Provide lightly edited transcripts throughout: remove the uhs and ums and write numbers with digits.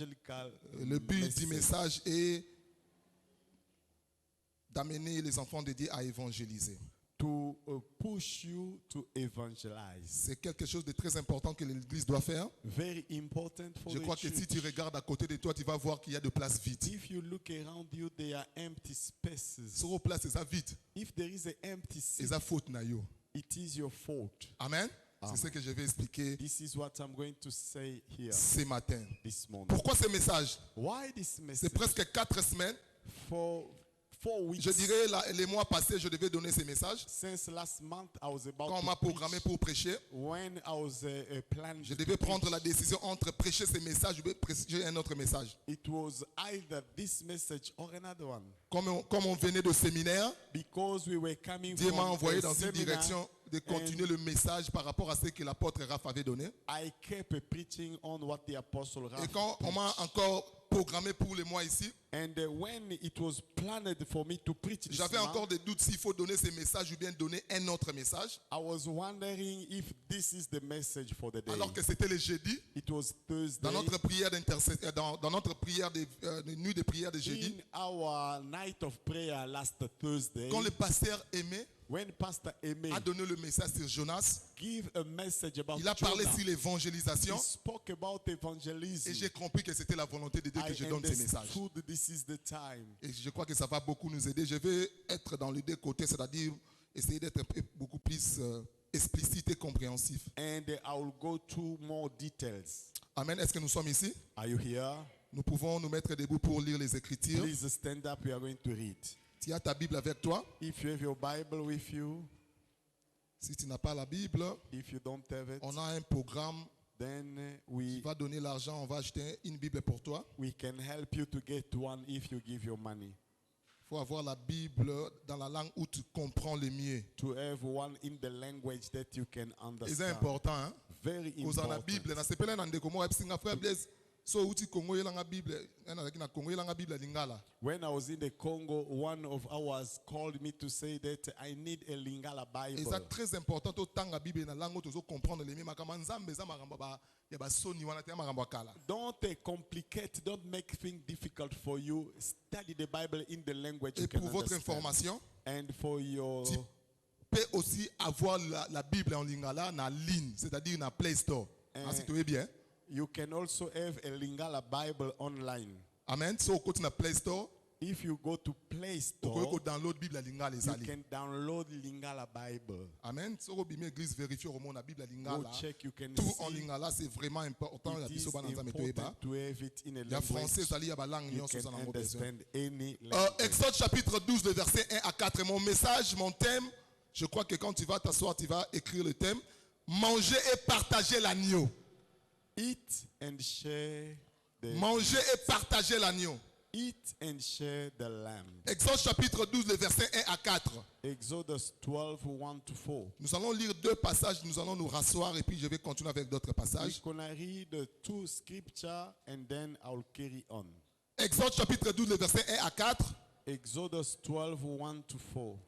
evangelical Le but message. du message est d'amener les enfants de Dieu à évangéliser. To push you to evangelize. C'est quelque chose de très important que l'Église doit faire. Very important for Je the crois que si church. tu regardes à côté de toi, tu vas voir qu'il y a de places vides. If you look around you, there are empty spaces. Sur vos places, c'est ça vide. If there is an empty C'est seat, ça faute na yo. it is your fault. Amen. Amen. C'est ce que je vais expliquer This is what I'm going to say here ce matin. this morning. Pourquoi ce message? Why this C'est message? presque 4 semaines. For 4 weeks. Je dirais les mois passés, je devais donner ces messages. Since last month, I was about Quand on m'a to programmé preach. pour prêcher, When I was planning je to devais prendre preach, la décision entre prêcher ces messages ou prêcher un autre message. it was either this message or another one. Comme on venait de séminaire, Because we were coming Dieu m'a from envoyé a dans une seminar, direction de continuer le message par rapport à ce que l'apôtre Raph avait donné. I kept preaching on what the apostle Et Raph quand on m'a preached. encore programmé pour les mois ici, And when it was planned for me to preach this j'avais month, encore des doutes s'il faut donner ces messages ou bien donner un autre message. I was wondering if this is the message for the day. Alors que c'était le jeudi, It was Thursday. dans notre prière d'intercession, dans notre prière de nuit de prière de jeudi, In our night of prayer last Thursday, quand le pasteur Aimé when Pastor Aimé a donné le message sur Jonas, gave a message about il a parlé Jonah, sur l'évangélisation he spoke about evangelism. et j'ai compris que c'était la volonté de Dieu que je donne ces messages. understood this is the time. Et je crois que ça va beaucoup nous aider. Je vais être dans les deux côtés, c'est-à-dire essayer d'être beaucoup plus explicite et compréhensif. And I will go to more details. Amen. Est-ce que nous sommes ici? Are you here? Nous pouvons nous mettre debout pour lire les Écritures. Please stand up. We are going to read. Tu as ta Bible avec toi. If you have your Bible with you, Si tu n'as pas la Bible, if you don't have it, on a un programme then qui va donner l'argent. On va acheter une Bible pour toi. we can help you to get one if you give your money. Il faut avoir la Bible dans la langue où tu comprends le mieux. To have one in the language that you can C'est understand. important. Hein? Very Cause la important. Bible, na sepela na ndeko mo epsinga frère Blaise. So uti Congo yelanga Bible, na Congo yelanga Bible lingala. When I was in the Congo, one of ours called me to say that I need a Lingala Et Bible. c'est très important to tanga Bible na langue to comprendre les mêmes makama nzambe za maramba ba ya ba soni wana te maramba kala. Don't complicate, don't make things difficult for you. Study the Bible in the language Et you can pour votre understand. information, And for your, tu peux aussi avoir la Bible en lingala na ligne, c'est-à-dire na Play Store. Si tu es bien. you can also have a Lingala Bible online. Amen. So côté na Play Store, If you go to Play tu Store, peux download Bible lingala you ezali. can download Lingala Bible. Amen. So ko bimi église vérifier au monde na Bible Go lingala. check, you can Tout en see. lingala, c'est vraiment important. La It is biso bana nzambe to eba. important to have it in a Il y a français, language ezali ya ba langue you nyonso can za nango besoin. understand any language. Exode chapitre 12, le verset 1 à 4. Mon message, mon thème, je crois que quand tu vas t'asseoir, tu vas écrire le thème. Manger et partager l'agneau. Eat and share the Manger et partager l'agneau. eat and share the lamb. Exode chapitre 12, le verset 1 à 4. Exodus 12, 1 to 4. Nous allons lire deux passages, nous allons nous rasseoir et puis je vais continuer avec d'autres We're passages. gonna read the two scripture and then I'll carry on. Exode chapitre 12, le verset 1 à 4. Exodus 12, 1 to 4.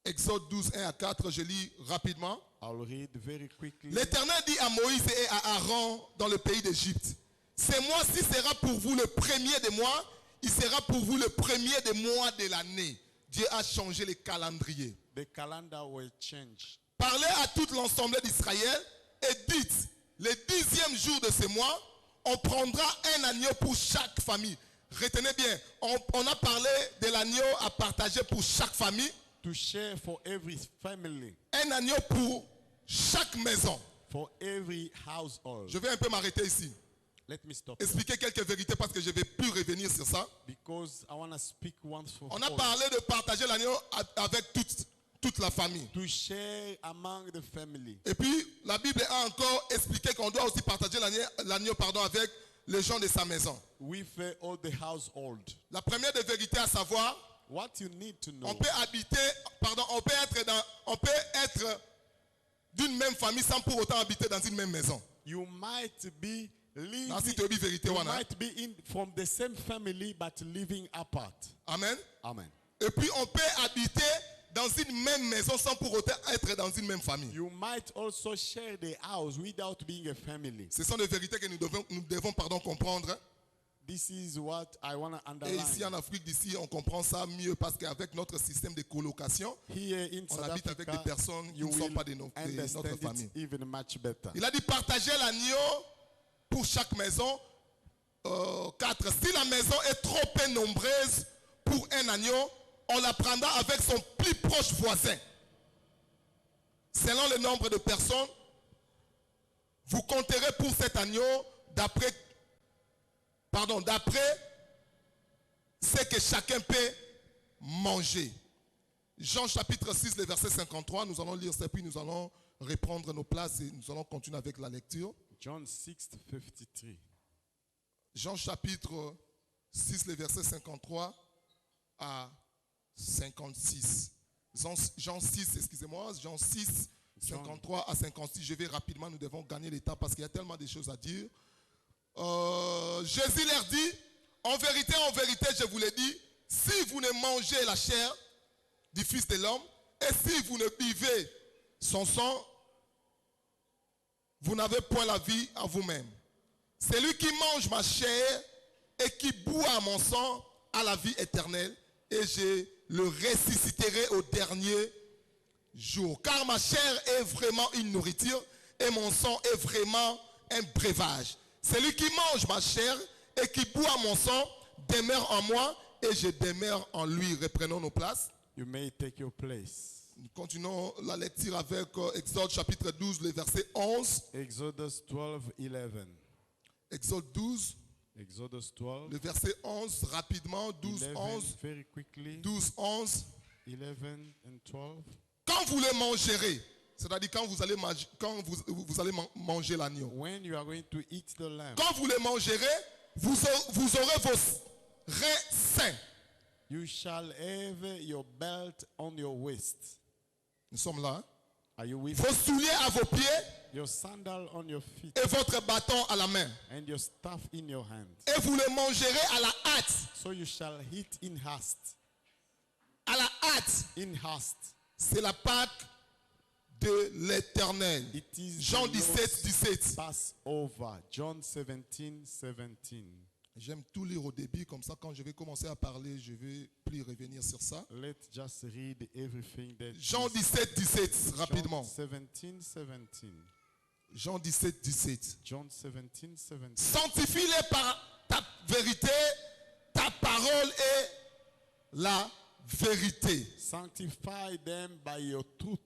Exode 12, 1 à 4, je lis rapidement. I'll read very quickly. L'Éternel dit à Moïse et à Aaron dans le pays d'Égypte, ce mois-ci sera pour vous le premier des mois, il sera pour vous le premier des mois de l'année. Dieu a changé les calendriers. The calendar will change. Parlez à toute l'ensemble d'Israël et dites, le 10e jour de ce mois, on prendra un agneau pour chaque famille. Retenez bien, on a parlé de l'agneau à partager pour chaque famille, To share for every family, un agneau pour chaque maison. for every household. Je vais un peu m'arrêter ici. Let me stop here, Expliquer quelques vérités parce que je ne vais plus revenir sur ça. because I want to speak once for On a all. parlé de partager l'agneau avec toute la famille. To share among the family. Et puis, la Bible a encore expliqué qu'on doit aussi partager l'agneau avec les gens de sa maison. With all the household. La première des vérités à savoir, What you need to know. on peut être d'une même famille sans pour autant habiter dans une même maison. You might be living. Non, si tu dis vérité, You wana. might be from the same family but living apart. Amen. Amen. Et puis, on peut habiter dans une même maison sans pour autant être dans une même famille. You might also share the house without being a family. Ce sont des vérités que nous devons comprendre. This is what I want to Et underline. ici en Afrique d'ici, on comprend ça mieux parce qu'avec notre système de colocation, Here in on South habite avec des Africa, personnes qui you ne sont will pas de notre understand famille. it even much better. Il a dit partager l'agneau pour chaque maison. 4. Si la maison est trop peu nombreuse pour un agneau, on la prendra avec son plus proche voisin. Selon le nombre de personnes, vous compterez pour cet agneau d'après ce que chacun peut manger. Jean chapitre 6, le verset 53, nous allons lire ça, puis nous allons reprendre nos places et nous allons continuer avec la lecture. John 6:53. Jean chapitre 6, le verset 53 à 56. Jean 6, excusez-moi, Jean 6, 53 à 56. Je vais rapidement, nous devons gagner le temps parce qu'il y a tellement de choses à dire. Jésus leur dit, en vérité, je vous le dis, si vous ne mangez la chair du Fils de l'homme et si vous ne buvez son sang, vous n'avez point la vie à vous-même. Celui qui mange ma chair et qui boit mon sang a la vie éternelle et je le ressusciterai au dernier jour. Car ma chair est vraiment une nourriture et mon sang est vraiment un breuvage. Celui qui mange ma chair et qui boit mon sang demeure en moi et je demeure en lui. Reprenons nos places. You may take your place. Nous continuons la lecture avec Exode chapitre 12, le verset 11. Exodus 12:11. Exode 12, Exodus 12. le verset 11, rapidement, 12, 11, 11, very quickly. 12, 11. 11 and 12. Quand vous le mangerez, c'est-à-dire quand vous allez manger l'agneau. When you are going to eat the lamb, Quand vous le mangerez, vous aurez vos reins sains. you shall have your belt on your waist. Nous sommes là. Hein? Are you with Vos souliers à vos pieds your sandal on your feet et votre bâton à la main. and your staff in your hand? Et vous le mangerez à la hâte. So you shall eat in haste. À la hâte. In haste. C'est la Pâque de l'Éternel. It is Jean the 17, Lord's 17. Passover. John 17:17. J'aime tout lire au début, comme ça quand je vais commencer à parler, je ne vais plus revenir sur ça. Let's just read everything that Jean is- 17, 17, rapidement. John 17:17. Jean 17, 17. John 17:17. Sanctifie-les par ta vérité, ta parole est la vérité. Sanctify them by your truth.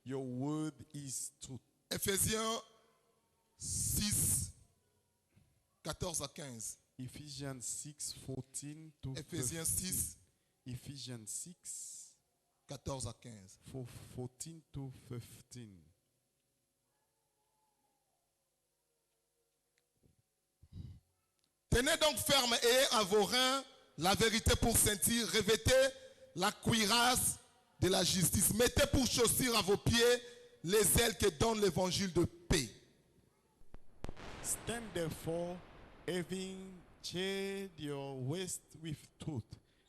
Your word is truth. Éphésiens 6, 14 à 15. Ephesians 6:14 to Éphésiens 15. 6, Ephesians 6, 14 à 15. 14 to 15. Tenez donc ferme et à vos reins la vérité pour sentir. Revêtez la cuirasse de la justice. Mettez pour chaussure à vos pieds les ailes que donne l'évangile de paix. Stand therefore, having chid your waist with truth,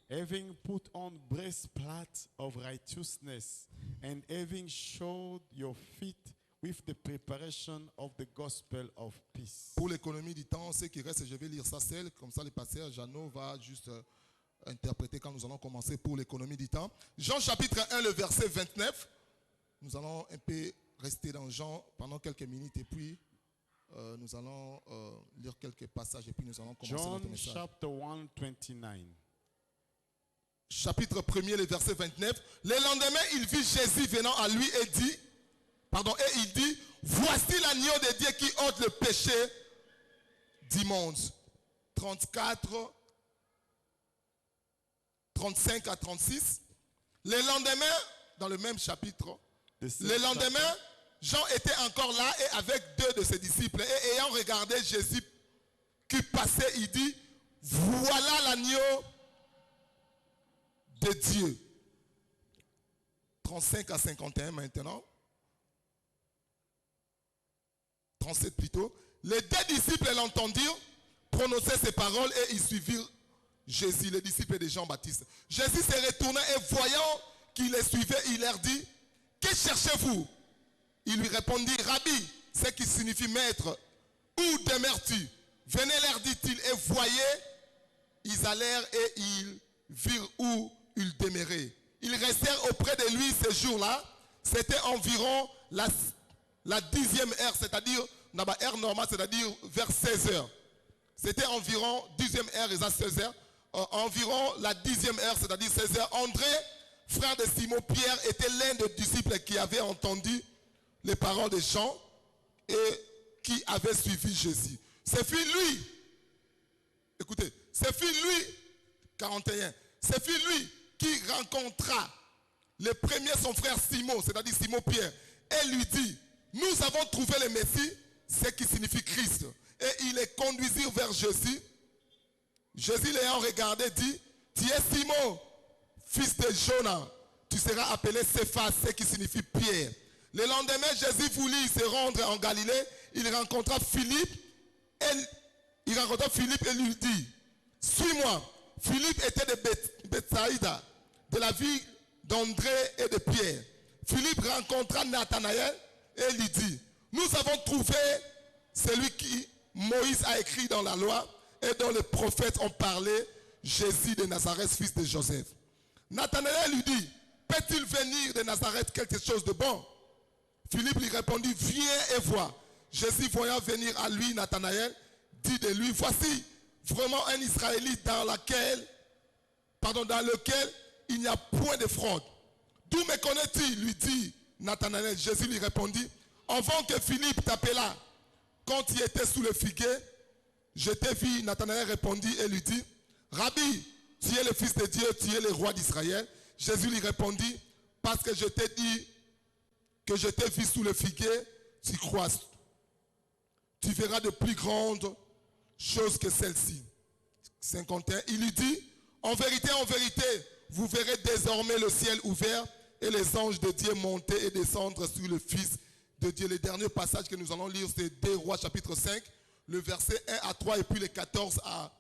having put on breastplate of righteousness, and having shod your feet with the preparation of the gospel of peace. Pour l'économie du temps, ce qui reste, je vais lire ça seul. Comme ça, le pasteur Jeannot va juste interpréter quand nous allons commencer pour l'économie du temps. Jean chapitre 1, le verset 29. Nous allons un peu rester dans Jean pendant quelques minutes et puis nous allons lire quelques passages et puis nous allons commencer notre John message. chapter 1, 29. Chapitre 1er, le verset 29. Le lendemain, il vit Jésus venant à lui et il dit, voici l'agneau de Dieu qui ôte le péché du monde. 34, 35 à 36. Le lendemain, dans le même chapitre, le lendemain, Jean était encore là et avec deux de ses disciples. Et ayant regardé Jésus qui passait, il dit, voilà l'agneau de Dieu. 35 à 51 maintenant. 37 plutôt. Les deux disciples l'entendirent prononcer ces paroles et ils suivirent Jésus, les disciples de Jean-Baptiste. Jésus se retourna et voyant qui les suivaient, il leur dit, que cherchez-vous? Il lui répondit, Rabbi, ce qui signifie maître, où demeures-tu? Venez, leur dit-il, et voyez, ils allèrent et ils virent où il demeurait. Ils restèrent auprès de lui ce jour-là. C'était environ la 10e heure, c'est-à-dire, heure normale, c'est-à-dire vers 16 heures. C'était environ 10e heure, et à 16 heures. Environ la 10e heure, c'est-à-dire 16 heures. André, frère de Simon Pierre, était l'un des disciples qui avait entendu les paroles de Jean et qui avait suivi Jésus. C'est fut lui, écoutez, c'est fut lui, 41, c'est fut lui qui rencontra le premier son frère Simon, c'est-à-dire Simon Pierre, et lui dit, nous avons trouvé le Messie, ce qui signifie Christ. Et il les conduisit vers Jésus. Jésus l'ayant regardé dit, tu es Simon, fils de Jonas, tu seras appelé Céphas, ce qui signifie Pierre. Le lendemain, Jésus voulut se rendre en Galilée. Il rencontra Philippe et lui dit, suis-moi. Philippe était de Bethsaïda, de la ville d'André et de Pierre. Philippe rencontra Nathanaël et lui dit, nous avons trouvé celui qui Moïse a écrit dans la loi et dont les prophètes ont parlé, Jésus de Nazareth, fils de Joseph. Nathanaël lui dit, peut-il venir de Nazareth quelque chose de bon? Philippe lui répondit, viens et vois. Jésus voyant venir à lui Nathanaël, dit de lui, voici vraiment un Israélite dans lequel il n'y a point de fraude. D'où me connais-tu? Lui dit Nathanaël. Jésus lui répondit, avant que Philippe t'appela, quand il était sous le figuier, je t'ai vu. Nathanaël répondit et lui dit, Rabbi, tu es le Fils de Dieu, tu es le roi d'Israël. Jésus lui répondit, parce que je t'ai dit que je t'ai vu sous le figuier, tu crois. Tu verras de plus grandes choses que celles-ci. 51. Il lui dit, en vérité, vous verrez désormais le ciel ouvert et les anges de Dieu monter et descendre sur le Fils de Dieu. Le dernier passage que nous allons lire, c'est 2 Rois chapitre 5, le verset 1 à 3 et puis les 14 à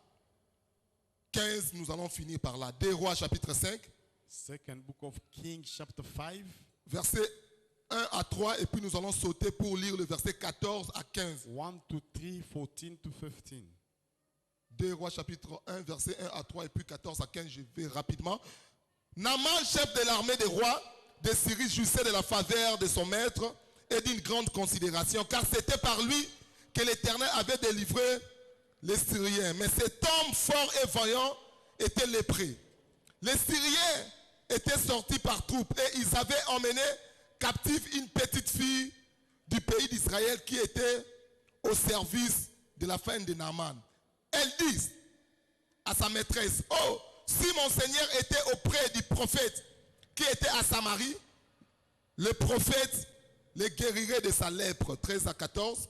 15. Nous allons finir par là. 2 Rois chapitre 5. Second book of Kings, chapter 5. Verset 1 à 3 et puis nous allons sauter pour lire le verset 14 à 15. 1 to 3, 14 to 15. 2 Rois chapitre 1, verset 1 à 3 et puis 14 à 15, je vais rapidement. Naaman, chef de l'armée des rois de Syrie, jouissait de la faveur de son maître et d'une grande considération, car c'était par lui que l'Éternel avait délivré les Syriens. Mais cet homme fort et vaillant était lépré. Les Syriens étaient sortis par troupes et ils avaient emmené captive une petite fille du pays d'Israël qui était au service de la femme de Naaman. Elle dit à sa maîtresse, oh, si mon Seigneur était auprès du prophète qui était à Samarie, le prophète le guérirait de sa lèpre. 13 à 14.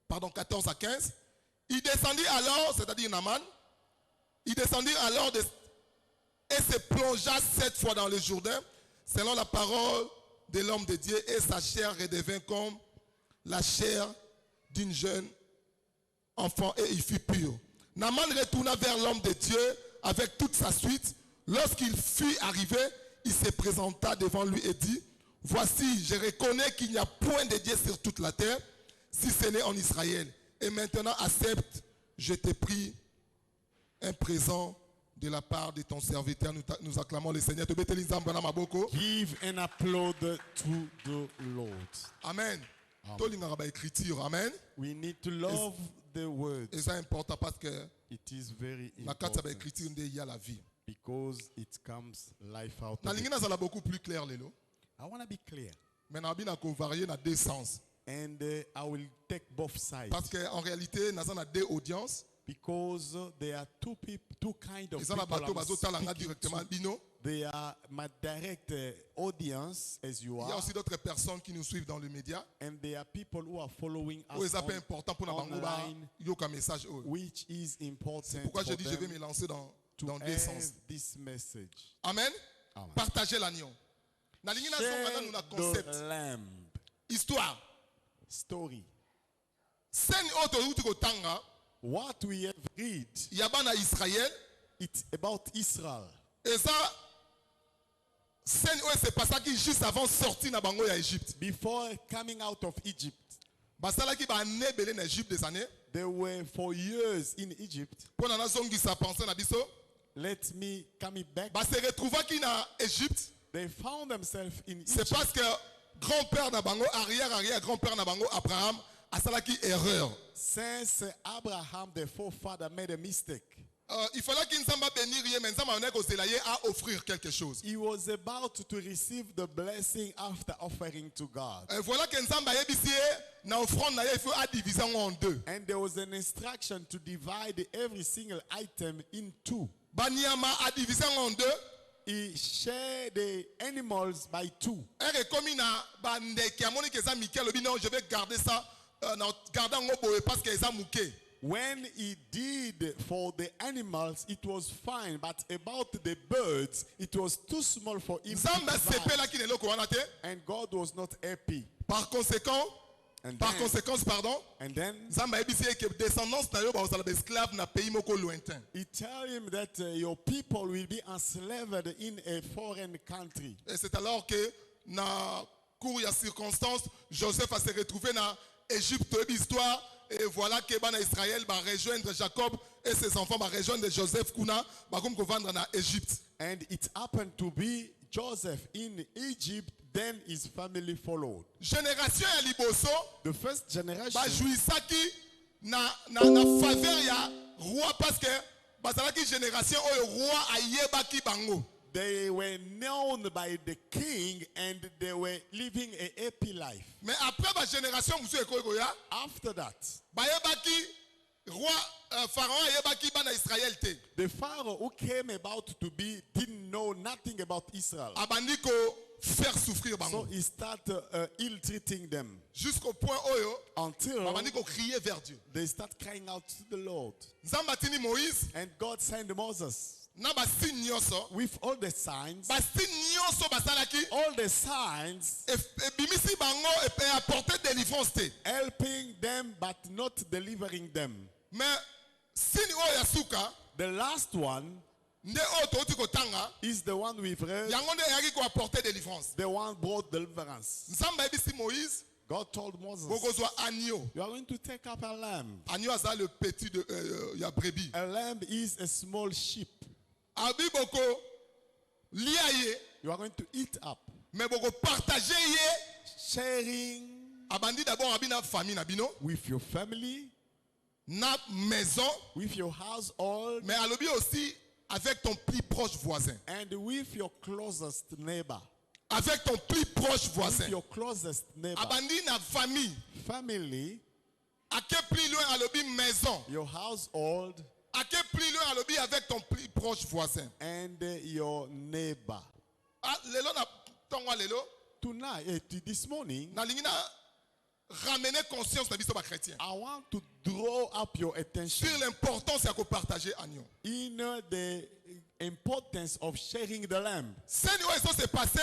Pardon, 14 à 15. Il descendit alors, c'est-à-dire Naaman, il descendit alors et se plongea 7 fois dans le Jourdain, selon la parole de l'homme de Dieu, et sa chair redevint comme la chair d'une jeune enfant, et il fut pur. Naaman retourna vers l'homme de Dieu avec toute sa suite. Lorsqu'il fut arrivé, il se présenta devant lui et dit, voici, je reconnais qu'il n'y a point de Dieu sur toute la terre, si ce n'est en Israël. Et maintenant, accepte, je t'ai pris un présent de la part de ton serviteur. Nous acclamons le Seigneur. Give an applaud to the Lord. Amen. Amen. We need to love the words. Et c'est important parce que It is very la carte important écriture il y a la vie. because it comes life out Na of it. lingina ça beaucoup plus clair lelo. I want to be clear. Mais na bina ko varier na deux sens. And I will take both sides. Parce que en réalité na ça na deux audiences. Because there are two kind of Et ça na people bateau I'm bazo talanga speaking directement to. bino. They are my direct audience, as you Il y a are, aussi d'autres personnes qui nous suivent dans les médias. and there are people who are following Où us c'est pas important pour na bango ba online, yo ka message eux. which is important Pourquoi je for dis je vais them me lancer dans to deux have sens. this message. Amen. Amen. Partagez l'agneau. Na lingina so Share maintenant nous na concept. the lamb Histoire. story. Scène auto uti ko tanga. What we have read, Il y a bana Israël. it's about Israel. Et ça scène oyo c'est pas ça qui juste avant sorti na bango ya Égypte. Before coming out of Egypt, Basalaki ba ane belé na Égypte des années. they were for years in Egypt. Pour na zongi sa pensée na biso. Let me come back. Ba se retrouvaki na Égypte. They found themselves in C'est Egypt parce que grand-père na bango, arrière grand-père na bango, Abraham, asalaki erreur. since Abraham, the forefather, made a mistake. Il fallait qu'il Nzamba bénir ye, mais Nzamba on est à offrir quelque chose. He was about to receive the blessing after offering to God. Voilà que Nzamba yebisi na offrande na ye, il faut à diviser en deux. And there was an instruction to divide every single item in two. Banyama a divisé en deux. He shared the animals by two. Et comme il a bandé amoni que ça Mikel obi non je vais garder ça garder en boye parce que ça mouké. When he did for the animals, it was fine, but about the birds, it was too small for him to Nzamba sepe divide. la ki ne loko wana te. And God was not happy. Par conséquent, And par then, conséquence pardon, and then Nzamba yebisi que descendance na yo ba osala esclave na pays moko lointain. he tell him that your people will be enslaved in a foreign country. Et c'est alors que na cours ya circonstance Joseph a se retrouvé na Égypte histoire. Et voilà que Bana Israël va rejoindre Jacob et ses enfants va rejoindre Joseph Kuna va comme vendre na Égypte. And it happened to be Joseph in Egypt, then his family followed. Génération ya liboso The first generation, ba jouissaki na faveur ya roi parce que bazalaki génération oyo roi ayebaki bango. they were known by the king and they were living a happy life. Mais après ba génération musu ekoyo ya After that, bayebaki roi pharaon ayebaki bana Israël te. the Pharaoh who came about to be didn't know nothing about Israel. Abandi ko faire souffrir So bango he started ill-treating them jusqu'au point oyo until abandi ko crier vers Dieu. they start crying out to the Lord. Nzamba tini Moïse And God sent Moses na ba signe nyonso with all the signs, ba signe nyonso basalaki all the signs bimisi bango et apporter délivrance te. helping them but not delivering them. Mais signe oyo ya suka The last one nde oyo touti kotanga is the one we've read, yango nde eyaki ko apporter délivrance. the one brought deliverance. Nzamba yebisi Moïse God told Moses, bokozwa agneau. you are going to take up a lamb. Agneau aza le petit de ya brebis. A lamb is a small sheep. Abi boko lia ye You are going to eat up. mais boko partager ye Sharing abandi d'abord abi na famille na bino with your family, na maison with your household, mais alobi aussi avec ton plus proche voisin. and with your closest neighbor. Avec ton plus proche With voisin. your closest neighbor. Abandi na famille. Family, À quel plus loin alobi maison. your household, À quel plus loin alobi avec ton plus proche voisin. and your neighbor. Ah, lelo na tongwa lelo Tonight, this morning, na lingi na ramener conscience na biso ba chrétien I want to draw up your attention sur l'importance ya ko partager agneau. in the importance of sharing the lamb. Seigneur eso se passé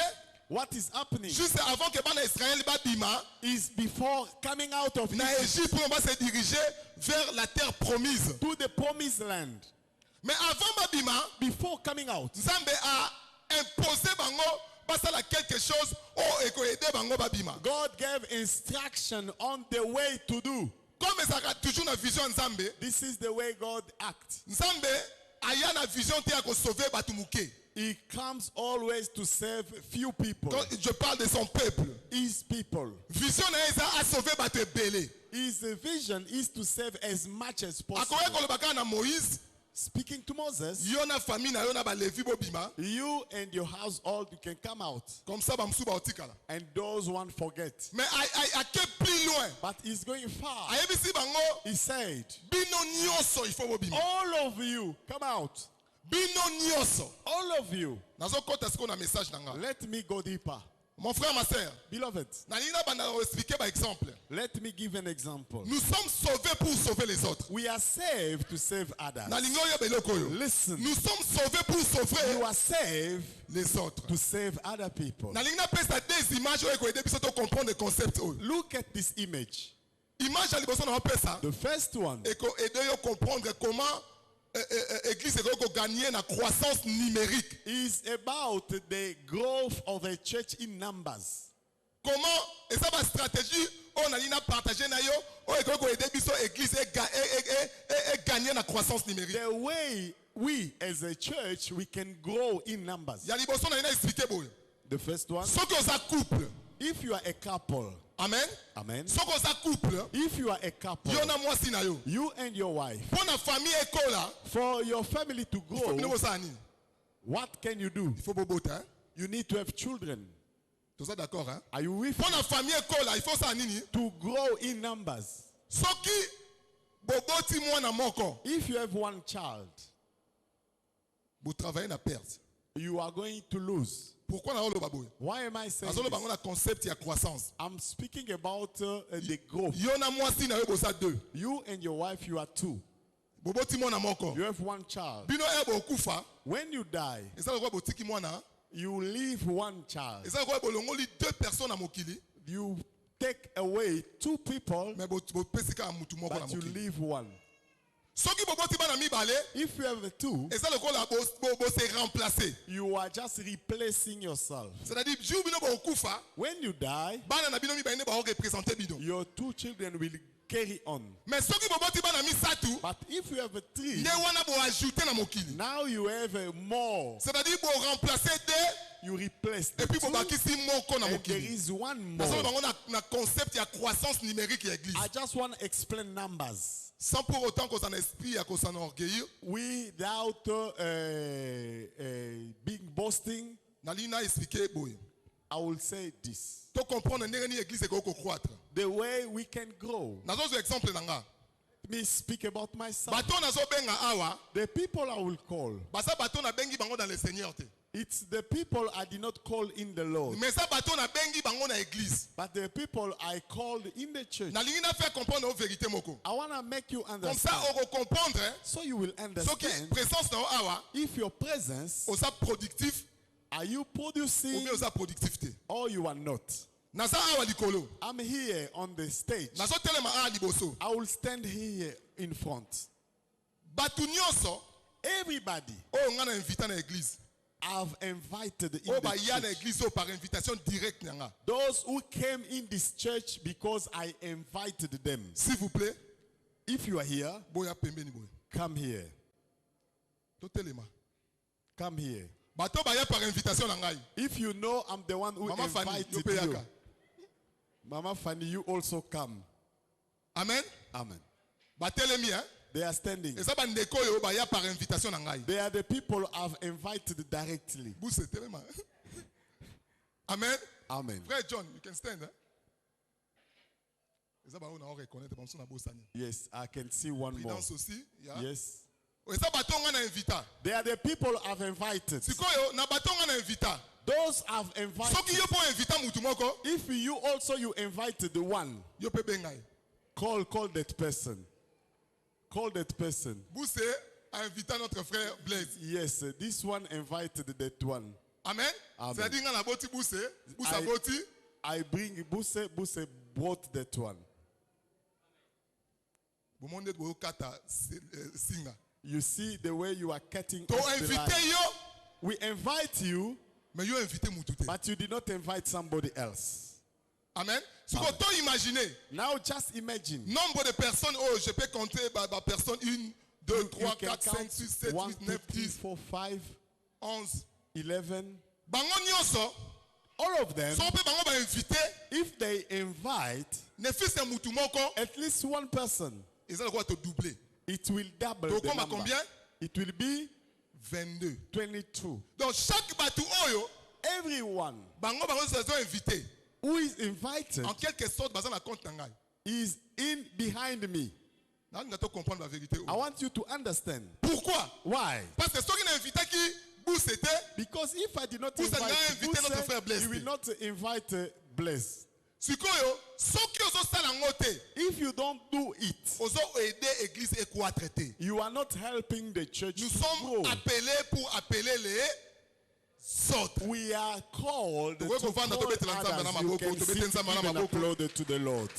What is happening juste avant que bana Israël ba bima is before coming out of na Egypt Égypte on va se diriger vers la terre promise. to the promised land. Mais avant ba bima Before coming out, Nzambe a imposé bango basala quelque chose o eko aider bango ba bima. God gave instruction on the way to do. Comme ça a toujours na vision Nzambe, This is the way God acts. Nzambe aya na vision te ya ko sauver batu muke. He comes always to save few people. Quand je parle de son peuple, His people. vision na eza a sauver batu ebele. His vision is to save as much as possible. Akoya kolobaka na Moïse, Speaking to Moses, yo na famille na yo na ba levi bo bima, you and your household, you can come out. comme ça ba msu ba otikala. And those one forget. Mais a ke plus loin. But he's going far. Ayebisi bango He said, bino nyonso il faut bo bima. all of you, come out. Bino nyonso. All of you. Nazo kota siko na message nanga. Let me go deeper. Mon frère, ma sœur, Beloved, na lina bana expliquer par exemple. let me give an example. Nous sommes sauvés pour sauver les autres. We are saved to save others. Na lingo ya beloko yo. Listen, Nous sommes sauvés pour you sauver are saved les autres. to save other people. Na lingina pesa des images oyo ko aider biso to comprendre le concept oyo. Look at this image. Image ya liboso na pesa The first one, et ko aider yo comprendre comment église est gagner la croissance numérique. is about the growth of the church in numbers. Comment et ça va stratégie on a dit partager na yo o aider biso église et gagner la croissance numérique. The way we as a church we can grow in numbers. Ya liboso na ina expliquer boy. The first one, Soki oza couple. if you are a couple, Amen. amen. Soki oza couple. If you are a couple, Yo na mwasi na yo. you and your wife, Pour na famille écola. for your family to Il faut grow, ça nini? what can you do? Il faut bobota hein. You need to have children. Tout ça d'accord hein? Are you with Pour me? na famille écola, il faut ça nini? To grow in numbers. Soki boboti mwana moko. If you have one child, Vous travaillez na perte. you are going to lose. Pourquoi na oloba boy? Why am I saying Azolo this? bango na concept ya croissance. I'm speaking about the growth. Yo na mwasi na yo bosa 2. You and your wife, you are two. Boboti mwana moko. You have one child. Bino ebo kufa. When you die, Eza lokwa botiki mwana. you leave one child. Eza lokwa bolongoli 2 personnes na mokili. You take away two people, Mais bopesika mutu moko na but you mokili. leave one. Soki boboti bana mibale. If you have the two, Eza lokwa bo se remplacer. you are just replacing yourself. C'est-à-dire jour bino bo kufa. When you die, Bana na bino mibale ne ba représenter bino. your two children will carry on. Mais soki boboti bana misatu. But if you have a three, Ne wana bo ajouter na mokili. now you have more. C'est-à-dire bo remplacer 2 You replace the et puis two, bobakisi moko na and there mokili. is one Parce que more. bango na concept ya croissance numérique ya église. I just want to explain numbers. Sans pour autant qu'on s'en esprit à qu'on s'en orgueillir. Without being boasting, Nalina expliqué boy. I will say this. To comprendre ndenge ni église ko croître. The way we can grow. Nazo zo exemple nanga. Let me speak about myself. Bato nazo benga awa. The people I will call, Basa bato na bengi bango dans le Seigneur te. it's the people I did not call in the Lord, Mais ça bato na bengi bango na église. but the people I called in the church. Nalingi na faire comprendre aux vérités moko. I want to make you Comme ça understand. on va comprendre So you will ce qui understand présence na awa. if your presence, On sa productif are you ou producing bien on sa productivité. or you are not. Naza awa likolo. I'm here on the stage. Nazo telema awa liboso. I will stand here in front. Batu nyonso. Everybody Oh nga na invité na église. I've invited in Oh ba the ya na church. église oh, par invitation directe nyanga. Those who came in this church because I invited them. S'il vous plaît, If you are here, boya pembeni boy. come here. To telema. Come here. Bato ba ya par invitation na ngai. If you know I'm the one who Mama Fanny, invited yo pe you, yaka. Mama Fanny, you also come. Amen. Amen. Batelemi hein. They are standing. Eza ba ndeko yo ba ya par invitation na ngai. They are the people I've invited directly. Bouse telema. Amen. Amen. Frère John, you can stand hein. Eza ba on a reconnaître ba na bosani. Yes, I can see one more. Prudence aussi, ya. Yes. Eza bato nga na invita. They are the people I've invited. Sikoyo na bato nga na invita. Those I've invited. Soki yo po invita mutu moko, If you also you invited the one, yo pe bengai. call that person. Call that person. Bouse a invité notre frère Blaise. Yes, this one invited that one. Amen. Amen. C'est-à-dire nga na boti bouse, bouse I- boti. I bring Buse brought that one. Bomonde bo kata singa. You see the way you are cutting To off the invite line. yo, We invite you, mais yo invité mutu te. but you did not invite somebody else. Amen. Siko Amen. to imaginer Now just imagine. nombre de personnes oh je peux compter ba personne 1 2 You 3 can 4 5 count 6 7 1, 8 2, 9 3, 10 4, 5, 11. 11. Bango nyonso, All of them, so pe bango ba invité, if they invite ne fils ya mutu moko, at least one person, ils ont quoi te doubler. it will double Donc the comme à number. combien? It will be 22. 22. Donc chaque bateau oyo, Everyone bango sont invité. who is invited En quelque sorte, baza na compte na ngai. is in behind me. Na nga to comprendre la vérité. I want you to understand. Pourquoi? Why? Parce que ceux qui invité qui c'était Because if I did not Vous invite allez inviter notre frère Buse, Blaise. you will not invite Blaise. sikoyo soki ozosala yango te If you don't do it, ozo aider église ekroître te. you are not helping the church Nous to sommes grow. appelés pour appeler les autres. We are called to Wewe call kuvanda tobetela nzambe na others. You maboko, can tobete sit nzambe na even maboko. applauded to the Lord.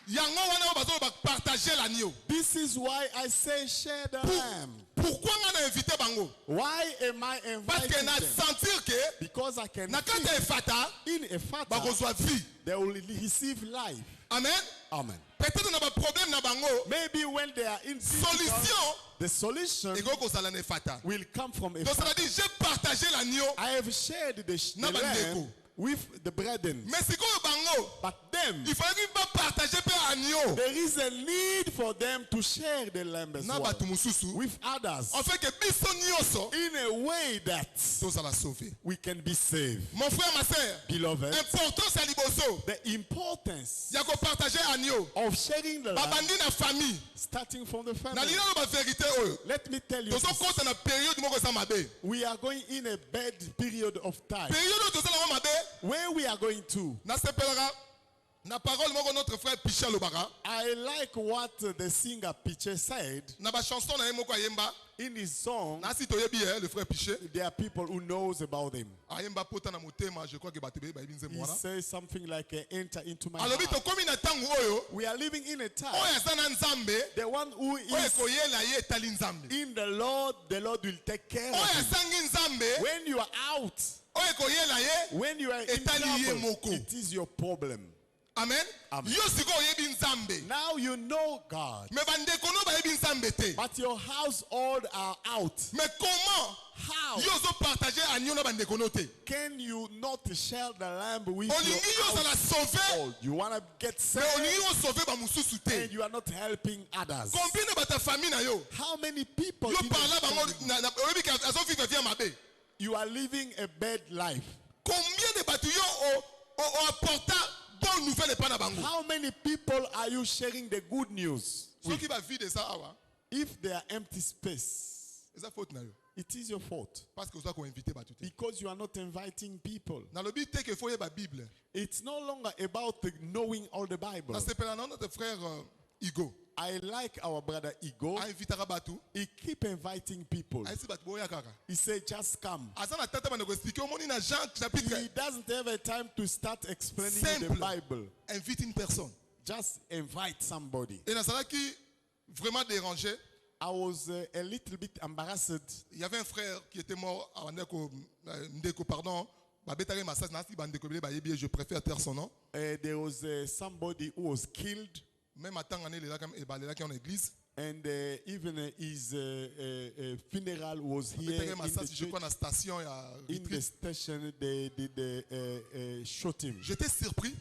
yango wana oyo bazo partager l'agneau. This is why I say share the lamb. Pourquoi nga na invité bango? Why am I Parce que inviting na them? sentir que Because I can na kati feel ya efata in a fata bakozwa vie. they will receive life. Amen. Amen. Peut-être na ba problème na bango Maybe when they are in difficult, solution the solution ego kozala na efata. will come from a Donc ça fata. veut dire j'ai partagé l'agneau. I have shared the Na bandeko. lamb with the brethren. Mais sikoyo bango But them, il fallait qu'ils va partager pe agneau. there is a need for them to share the lamb as Na well batu mususu. with others En fait que biso nyonso in a way that tozala sauver. we can be saved. Mon frère, ma sœur, Beloved, importance ya liboso the importance ya ko partager agneau. of sharing the lamb Babandi na famille. starting from the Na family. lina lo ba vérité oyo. Let me tell you, Tozo this. kota na période moko sa mabe. We are going in a bad period of time Période oyo tozo na mabe. where we are going to. Na sepelaka na parole moko notre frère Picha Lobara. I like what the singer Piche said Na ba chanson na ye moko ayemba. in his song. Na si toyebi le frère Piché. There are people who knows about him. Ayemba pota na motema, je crois que batebe ba ibinze He mwana. says something like, enter into my Alobi to heart. komi na tangu oyo. We are living in a time. Oyo eza na Nzambe. The one who Oyo is koyela ye etali Nzambe. in the Lord will take care of Oyo him. asangi Nzambe. When you are out, Oyo koyela ye. when you are in Etali ye trouble, moko. it is your problem. Amen. Amen. Yo siko oyebi Nzambe. Now you know God, Mais bandeko no bayebi Nzambe te. but your household are out. Mais comment How yo zo partager agneau na bandeko no te? can you not share the lamb with your Olingi yo zala sauver. household? You want to get Mais saved olingi yo sauver ba mususu and te. you are not helping others. Combien de bata famille na yo? How many people Yo in parla the bango family, na oyebi ka azo vivre vie mabe. you are living a bad life? Combien de batu yo o apporta bonne nouvelle pa na bango? How many people are you sharing the good news? Ceux qui va vide ça awa, If they are empty space, eza faute na yo. it is your fault Parce que oza ko inviter batu te. because you are not inviting people. Na lobi te que faut yeba Bible. It's no longer about the knowing all the Bible. Na sepela na notre frère Igo. I like our brother Igo. A invitera batu. He keep inviting people. A esi batu boya kaka. He said, just come. Asa na tata bana ko expliquer au moni na Jean chapitre. He doesn't have a time to start explaining Simple. the Bible. Invite une personne. Just invite somebody. Et na sala qui vraiment dérangé. I was a little bit embarrassed. Il y avait un frère qui était mort à Ndeko, pardon. Babetare massage nasi bandeko bele ba yebi, je préfère taire son nom. There was somebody who was killed, Même à temps il en église. and even his funeral was here Babetare in the massage je crois church. na station ya In the retreat. station, they did shot him. J'étais surpris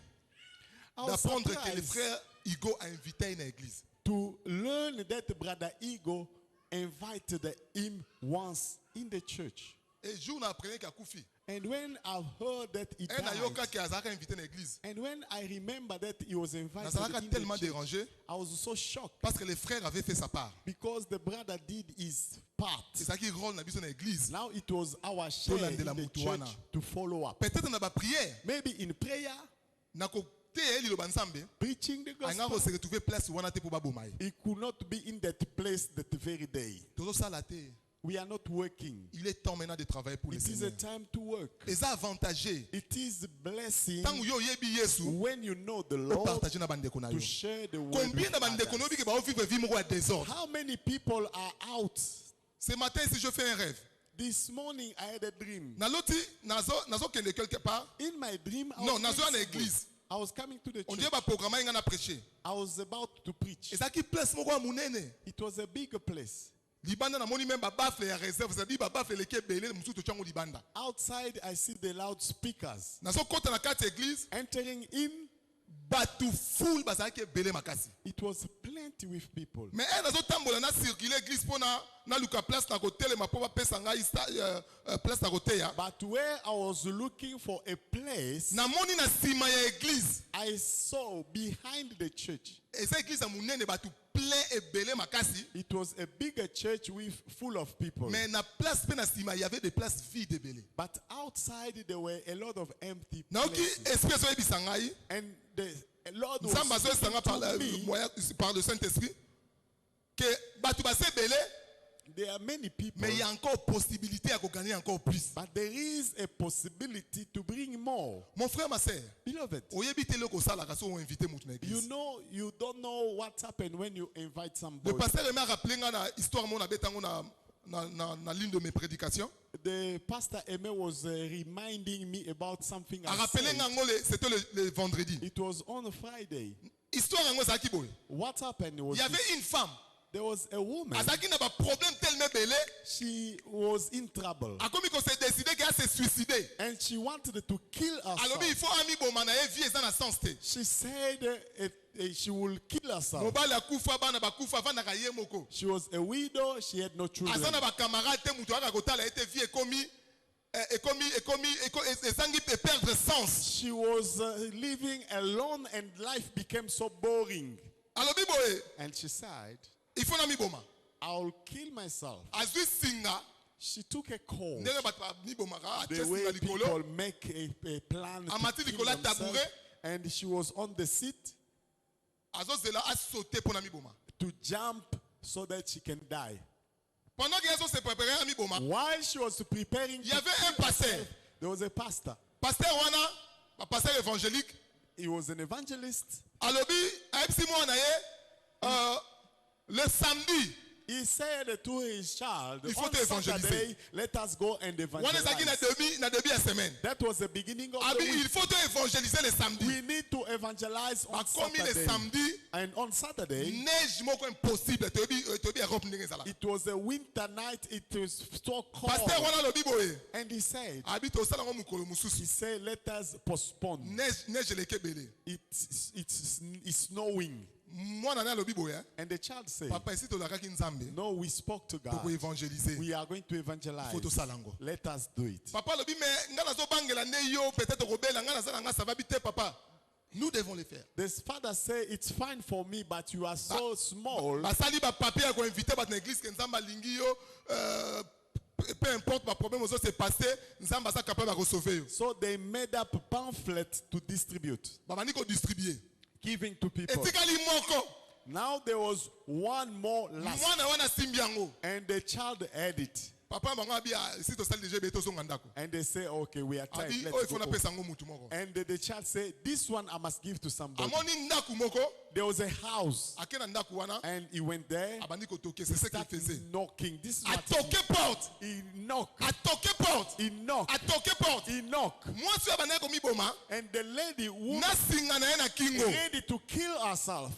I was d'apprendre que le surprised frère Igo a invité une église. to learn that brother Igo invited him once in the church. Et jour après qu'il a koufi. And when I heard that he Un ayoka died, qui a invité une église. and when I remember that he was invited Nazaraka in tellement the church, dérangé I was so shocked parce que les frères avaient fait sa part. because the brother did his part. C'est ça qui rôle dans une église. Now it was our share in Tolande la the mutuana. church to follow up. Peut-être dans la prière, Maybe in prayer, na ko te eli lo bansambe, preaching the anga ko gospel, se retrouver place wana te pour babomai. he could not be in that place that very day. Todo ça la te. We are not working. Il est temps maintenant de travailler pour les It is a Seigneurs. time to work. Et ça avantagé. It is blessing Tant yo yebi Yesu, when you know the pour Lord partager na bandeko na to yo. share the word Combien with de bandeko no others. bi ke ba vivre vie moko à désordre. How many people are out? Ce matin si je fais un rêve, This morning I had a dream. na loti nazo kende quelque part, In my dream, I non, was, nazo going na somewhere. église. I was coming to the On church. dit ba programme nga na prêcher. I was about to preach. Et ça qui place moko à munene. It was a bigger place. Libanda na moni même ba bafle ya réserve, ça dit ba bafle leke belé musu to chango libanda. Outside, I see the loudspeakers. Nazo kota na kati église, Entering in, batu full bazaki belé makasi. it was plenty with people. Mais elle nazo tambola na circuler église pour na luka place na côté ma papa pesa ngai place na côté ya. But where I was looking for a place, Na moni na sima ya église. I saw behind the church. Et cette église a munene batu plein et belé makasi. It was a bigger church with full of people. Mais na place pe na sima il y avait des places vides et belé. But outside there were a lot of empty Na oki places. esprit so ebisa ngai. And the Lord was Nzamba so speaking esanga to me par le Saint-Esprit que batu ba se belé There are many people, mais il y a encore possibilité à gagner encore plus. but there is a possibility to bring more. Mon frère, ma sœur, Beloved, you know, you don't know what happened when you invite le somebody. pasteur m'a rappelé une histoire dans l'une de mes prédications. The pastor Aime was reminding me about something A I rappelé said. c'était le vendredi. It was on a Friday. Histoire en ça qui boule. What happened was Il y avait une femme. there was a woman. Azaki n'a pas problème tellement belé. She was in trouble A comme il s'est décidé qu'elle se suicider. and she wanted to kill Alors herself. il faut ami bomana et vie dans la sens té. She said she will kill herself. Mobile akufa bana bakufa vana kaye moko. She was a widow. She had no children. Azana ba camarade te mutu aka kotala ete vie ekomi ezangi pe perdre sens. She was living alone and life became so boring. Alors biboye, And she said, il faut na mi boma. I'll kill myself. Azui singa She took a call. ndenge bato ba mi boma ka The way singa people likolo. make a plan Amati to kill Nicolas themselves. tabouret. And she was on the seat Azozela a sauté pour na mi boma. to jump so that she can die. Pendant que Azo se préparait à mi boma, While she was preparing, il y avait un pasteur. there was a pastor. Pasteur wana, un pasteur évangélique. He was an evangelist. Alobi, aipsi mo anaye, le samedi, He said to his child, Il faut on te évangéliser. Saturday, let us go and wana zaki na evangelize. demi à semaine. That was the beginning of Abi, the week. il faut te évangéliser le samedi. We need to evangelize on Comme le Saturday. samedi, And on Saturday, neige moko impossible. Tobi Europe ndenge zala. it was a winter night. It was so cold. Pasteur wana lobi boye. And he said, Abi to sala ngo mukolo mususu. he said, let us postpone. Neige leke bele. It's snowing. Mwana na lobi boye. And the child said, Papa ici to lakaki nzambe. no, we spoke to Pour God. évangéliser. We are going to evangelize. Faut to salango. Let us do it. Papa lobi mais ngana zo bangela ne yo peut-être robela ngana zala nga ça va bité papa. Nous devons le faire. The father said, it's fine for me, but you are so small. Basali ba papier à ko inviter ba na église que nzamba lingi yo peu importe ma problème ozo se passer nzamba sa capable de sauver yo. So they made up pamphlets to distribute, Ba mani ko distribuer. giving to people. Etikali moko. Now there was one more last, Mwana wana simbi yango. and the child had it. Papa bango abi ici to sali déjà beto so ngandako. And they say, okay, we are tired. Abi o il Let's faut na go. pesa ngo mutu moko. And the child said, this one I must give to somebody. Amoni ndaku moko. There was a house, Akena ndaku wana. and he went there, Abandi ko toke c'est ce qu'il faisait. knocking. This is A what toke porte. he knocked. A toke porte. He knocked. A toke porte. He knocked. Moi si abana ko mi boma. And the lady who Na singa na ye na kingo. ready to kill herself,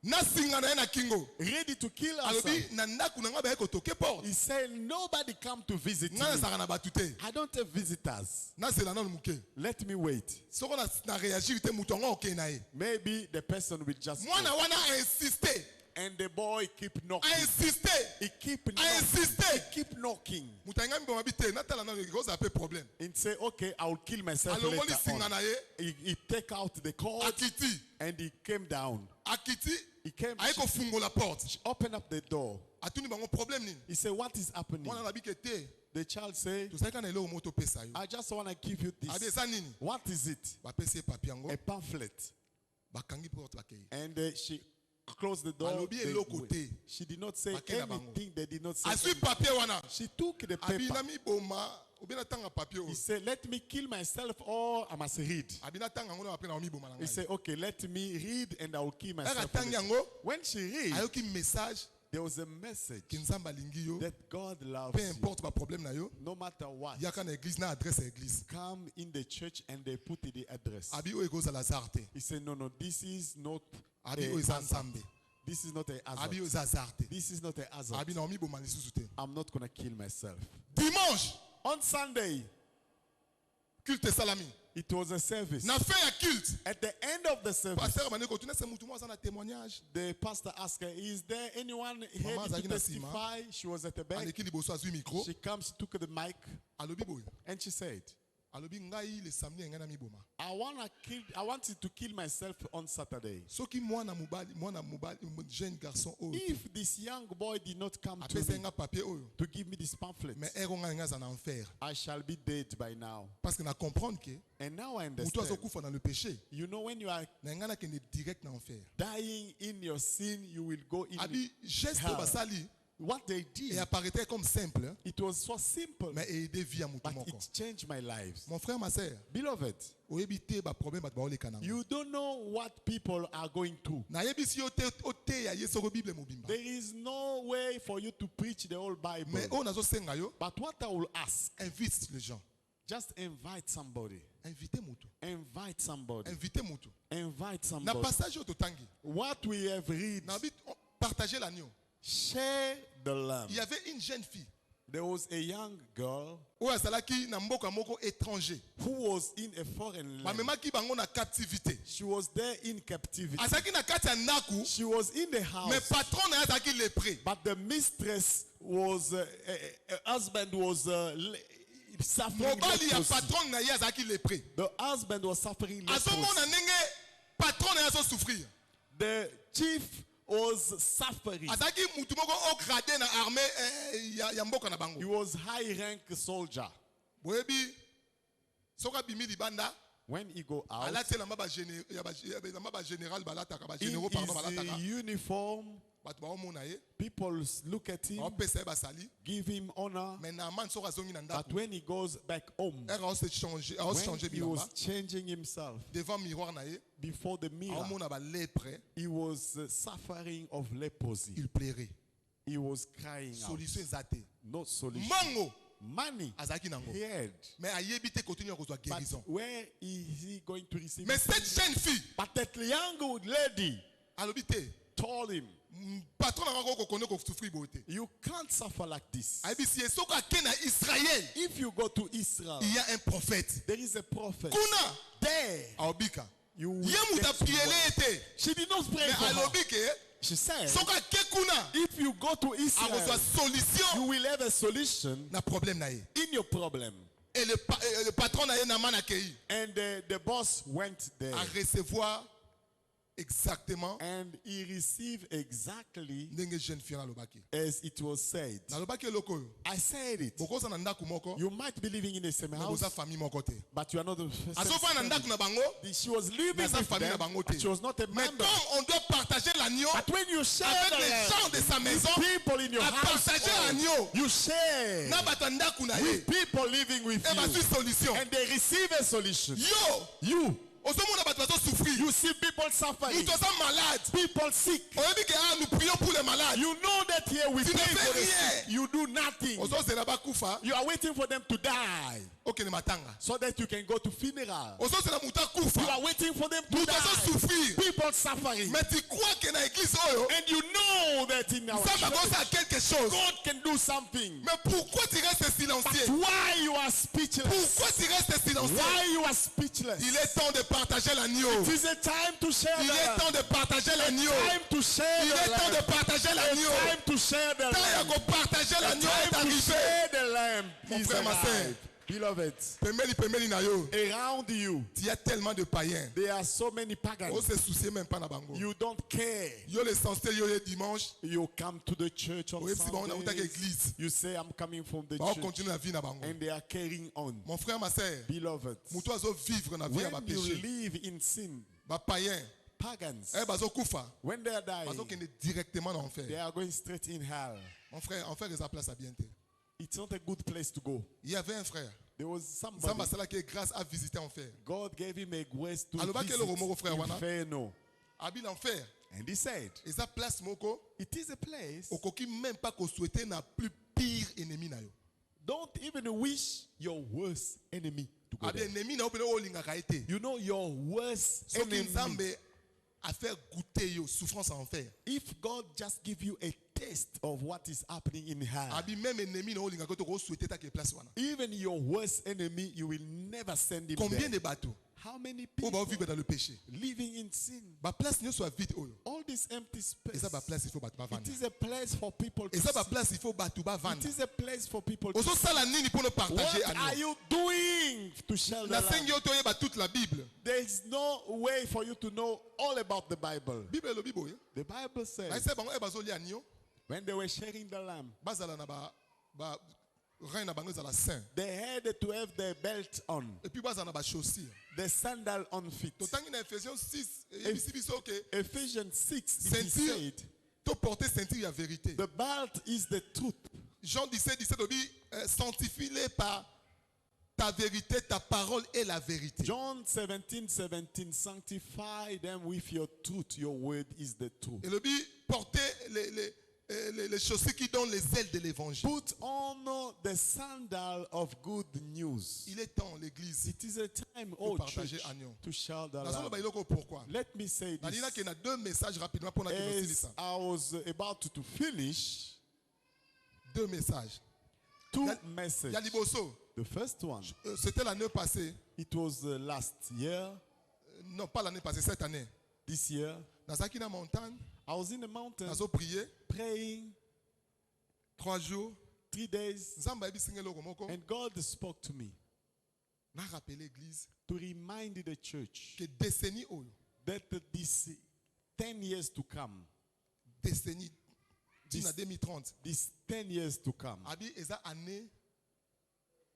Na singa na ye na kingo. ready to kill herself. Alobi na ndaku na nga ba ko toke porte. He said, nobody come to visit me. Nga na saka na batu te. I don't have visitors. Na sela na muke. Let me wait. Soko na réagir te mutu ngo okay na ye. Maybe the person will just go. Mwana wana a insisté. And the boy keep knocking. A insisté. He keep A knocking. insisté. He keep knocking. Mutu nga mi boma bite na tala na ko za pe problème. And say, okay, I will kill myself Alongoli later singa on. na ye. He take out the cord Akiti. and he came down. Akiti. He came, Aye ko fungo la porte. open up the door. Atuni bango problème nini. He said, what is happening? Mwana na bike te. The child said, To sai kana lo moto pesa yo. I just want to give you Abi this. esa nini. What is it? Ba pesa papier ngo. A pamphlet. Bakangi porte bakei. And she closed the door. Alobi They eloko went. te. She did not say Bakela bango. anything. They did not say Asui anything. papier wana. She took the Abi na paper. mi boma. Obi na tanga papier. He said, let me kill myself or I must read. Abi na tanga ngo na apena mi boma na He ngai. said, okay, let me read and I will kill Aka myself. tangi yango. When she read, Ayoki message there was a message ki nzamba lingi yo. that God loves Peu you. importe ba problème na yo. No matter what, Yaka na église na adresse à église. come in the church and they put the address. Abi o ego za lazare te. He said, no, this is not Abi a o eza hazard. nzambe. This is not a Abi o hazard. eza hazard te. This is not a hazard. Abi na omi boma lisusu te. I'm not going to kill myself. Dimanche, On Sunday, culte salami. it was a service. Na fin ya culte. At the end of the service, Pasteur Maneko, tu sais mutu mo za na témoignage. the pastor asked her, is there anyone here Mama to Zagina Sima. testify? She was at the back. Aleki liboso azui micro. She comes, she took the mic, Alobi boy. and she said, Alobi ngai le samedi ngana mi boma. I wanted to kill myself on Saturday. Soki mwana mobali jeune garçon oyo. If this young boy did not come to Apesa me nga papier oyo. to give me this pamphlet, Mais ero nga nga za na enfer. I shall be dead by now. Parce que na comprendre que And now I mutu understand. azokufa dans le péché. You know, when you are Na nga na kende direct na enfer. dying in your sin, you will go in Abi geste hell. basali what they Et did, apparaîtait comme simple, hein, it was so simple, mais aidé vie à mon but it changed my life. Mon frère, ma sœur, Beloved, oyebite ba problème bat ba ole kananga. you don't know what people are going through. Na yebisi ote ya yeso Bible mobimba. There is no way for you to preach the whole Bible. Mais on a zo senga yo, But what I will ask, invite les gens. just invite somebody. Invitez mutu. Invite somebody. Invitez mutu. Invite Na somebody. passage au totangi. What we have read, Na bit partager l'agneau. share the lamb. Il y avait une jeune fille. There was a young girl Ou azalaki na mboka moko étranger. who was in a foreign Ba land. memaki bango na captivité. She was there in captivity. Azalaki na kati ya ndaku, She was in the mais house, patron na ye azalaki lépreux. but the mistress was, husband was suffering Mobali ya leprosy. patron na ye azalaki lépreux. The husband was suffering Azomona leprosy. ndenge patron na ye azo souffrir. The chief was suffering. Azalaki mutu moko au gradé na armée ya mboka na bango. He was high rank soldier. Boyebi soka bimi libanda When he go out, alati elamba ba général balataka ba in généraux pardon his balataka. uniform, Bato baomona ye people look at him, baopesa ye basali. give him honor. Mais Naaman soka azongi na But ndako. when he goes back home, Ere aose when changer he was bilamba changing himself devant miroir na ye. before the mirror, Aomona ba lèpre, he was suffering of leprosy. il plairait. He was crying out. Solution ezate. No solution. Mango Money, azalaki nango. he had. Mais ayebi te continue kozwa But guérison. where is he going to receive Mais it? cette jeune fille But that young lady alobi te told him, patron na ngako kokone ko souffrir boye te. you can't suffer like this. Ayebi si soko ake na Israël, If you go to Israel, il y a un prophète. there is a prophet. Kuna There, aobika. you will Ye get muta to priele work. ete. She did not pray Mais for her. alobi ke She said, soko ake kuna if you go to akozwa Israel, solution you will have a solution na problème na ye. in your problem. Et le patron na ye Naaman accueilli And the boss went there à recevoir exactement and he received exactly ndenge jeune fille alobaki. as it was said. Nalobaki eloko oyo. I said it. Bokoza na ndako moko, You might be living in the same mais house, boza famille moko te. but you are not the first. Azofa na ndako na bango, She was living mais sa with famille na them, bango but te. she was not a Mais member. comme on doit partager l'agneau But when you share avec the les land gens de sa maison, with people in your à house, partager l'agneau, you share na bato ya ndako na ye, with people living with et bazwi you, solution. and they receive a solution. Yo, You ozomona bato bazo souffrir. you see people suffering, Mutu aza malade. people sick. Oyebi ke ah, nous prions pour les malades. You know that here we Tu ne pray fais for the rien. sick. You do nothing. Ozozela bakufa, You are waiting for them to die okende matanga. so that you can go to funeral. Ozozela mutu You akufa, are waiting for them to mutu azo die. souffrir. People suffering. Mais tu crois que na église oyo, And you know that in our ça va church, à quelque chose. God can do something. Mais pourquoi tu restes silencieux? Why you are speechless? Pourquoi tu restes silencieux? Why you are speechless? Il est temps de partager l'agneau. It is a time to share Il the est lamb. temps de partager l'agneau. Time to share Il the est temps lamb. de partager l'agneau. Time to share the Tant ya lamb. ko partager l'agneau est Time to arrivé. share the lamb. Mon is frère, ma sœur. arrived. Beloved, Pembeni na yo. around you, Il y a tellement de païens. there are so many On pagans. se soucie même pas na bango. You don't care. Yo l'essentiel yo le dimanche. You come to the church on Oui, si bon, on a monté à Sundays. l'église. You say, I'm coming from the Bah, on church. continue la vie na bango. And they are carrying on. Mon frère, ma sœur, Beloved, mutu azo vivre na vie ya ba when you péché. live in sin, Ba païen, pagans, bazo kufa. when they are Bazo dying, kende directement dans they l'enfer. are going straight in hell. Mon frère, en fait, les place à bien te. It's not a good place to go. Il y avait un frère. There was Samba somebody, Sala qui grâce à visiter enfer. God gave him a grace to Alors, visit quel romo, frère, wana? Inferno. Abi l'enfer. And he said, Et ça place moko. it is a place. Okoki même pas qu'on souhaitait na plus pire ennemi na yo. Don't even wish your worst enemy to go Abi there. ennemi na opene o linga kaite. You know your worst Soki enemy. nzambe a faire goûter yo souffrance en enfer. If God just give you a taste of what is happening in hell, Abi même ennemi na o linga koto ko souhaiter ta ke place wana. even your worst enemy, you will never send him Combien there. de bateaux How many o ba people vivre dans le péché? living in sin? Ba place ne soit vide oyo. All this empty Et space. ça ba place il faut bato ba It vendre. is a place for people to Et ça ba see. place il faut bato ba It vendre. is a place for people to Ozo see. sala nini pour ne partager What are agneau? you doing to share the Na lamb? sengi yo to yeba toute la Bible. There is no way for you to know all about the Bible. Bible lo Bible. The Bible Ba says se bango e bazo li agneau. when they were sharing the lamb, Bazala na ba rein na bango zala saint. they had to have the belt on, Et puis bazala na ba chaussure. the sandal on feet. Totangi na Ephésiens 6, yebisi biso ke Ephesians 6, it is Ceinture. said To porter ceinture la vérité. The belt is the truth. Jean 17, sanctifie-les par ta vérité, ta parole est la vérité. John 17:17, sanctify them with your truth. Your word is the truth. Et le but, porter les chaussures qui donnent les ailes de l'évangile. Put on the sandal of good news. Il est temps, l'église. It is a time, oh partager church, agneau. to shout the Dans loud. le pourquoi? Let me say Il y this. a deux messages rapidement pour As I was about to finish, deux messages. two Il y a messages. Liboso. The first one, C'était l'année passée. it was last year, Non, pas l'année passée, cette année. this year. Dans la montagne, I was in the mountain nous avons prié praying 3 jours. 3 days, and God spoke to me N'a rappelé l'église to remind the church que décennie that this 10 years to come, décennie This- 2030. this 10 years to come, Abi eza année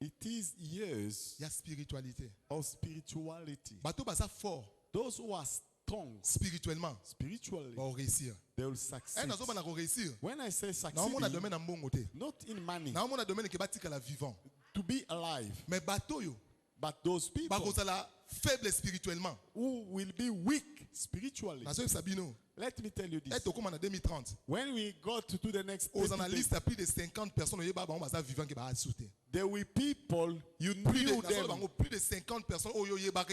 it is years ya spiritualité. of spirituality. Bato baza fort Those who are strong spirituellement spiritually, ba réussir. they will succeed. Nazo bana réussir. When I say Na mona succeed, domaine na mbongo te. not in money, Na mona domaine ke batika la vivant. to be alive, Mais bato yo but those people ba kozala faible spirituellement. who will be weak spiritually. Nazo sabino. Let me tell you Et this. to comme en 2030. When we got to the next Aux 30 days, analystes, il y a plus de 50 personnes qui sont vivants qui sont sauter. there were people, you Plus knew de, them, plus de 50 personnes qui sont you sauter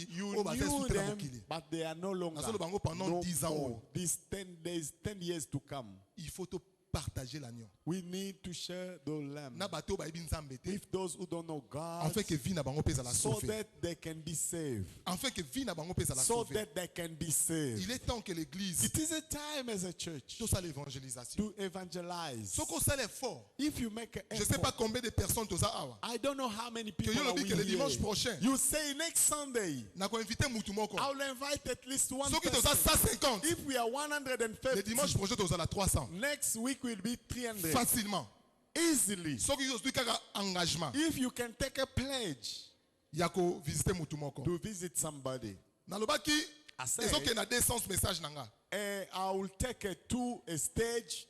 knew la them, mokili. but they are no longer. Nazo bango pendant No 10 ans. more. These 10 days, 10 years to come, Il faut te partager l'agneau. we need to share the lamb Na bato ba ibi nzambe te. with those who don't know God, Afin que vie na bango pesa la so sauver. that they can be saved. Afin que vie na bango pesa la So sauver. that they can be saved. Il est temps que l'église It is a time as a church tout ça l'évangélisation. to evangelize. Ce qu'on sait l'effort. If you make an Je sais pas effort, combien de personnes tu as awa. I don't know how many people yo are lobi we que le here. dimanche prochain. You say next Sunday, Na ko inviter mutu moko. I will invite at least one Ceux qui tu as person. 150. If we are Le 150, dimanche prochain tu as la 300. next week will be 300. Facilement. Easily. Ceux qui ont kaka engagement. If you can take a pledge Yako visiter mutu moko. to visit somebody, Na lobaki I said, ezo ke na deux sens message nanga. I will take it to a stage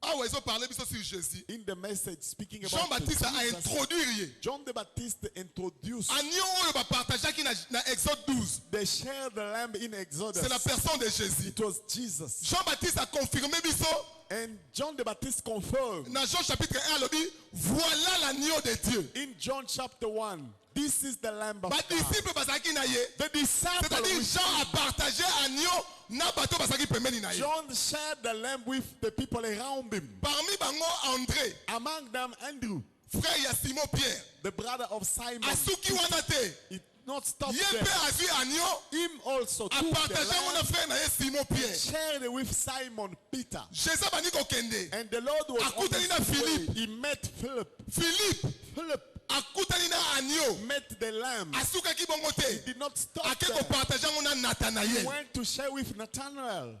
Ah ouais, ils ont parlé biso sur Jésus. in the message speaking about Jean-Baptiste a Jesus. introduit. John the Baptist introduced Agneau oyo ba partager qui na Exode 12. they shared the lamb in Exodus. C'est la personne de Jésus. It was Jesus. Jean-Baptiste a confirmé biso And John the Baptist confirmed dans Jean chapitre 1 lobi voilà l'agneau de Dieu. in John chapter 1, this is the lamb of Ba God. disciple bazaki na ye. The disciple, C'est-à-dire with Jean a partagé agneau na bato bazaki pembeni na ye. John shared the lamb with the people around him. Parmi bango André, Among them, Andrew, frère ya Simon Pierre. the brother of Simon. Asuki wana te. It not stopped Ye there. pe azui agneau Him also a took the partagé mon lamb, frère na ye Simon Pierre. shared it with Simon Peter. Jésus bani kokende. And the Lord was on Akutani na his way. Philippe. He met Philip. Philippe Philip akutani na agneau. met the lamb. Asukaki bongo te. Did not stop Ake there. kopartage yango na He Nathanaël. went to share with Nathanael.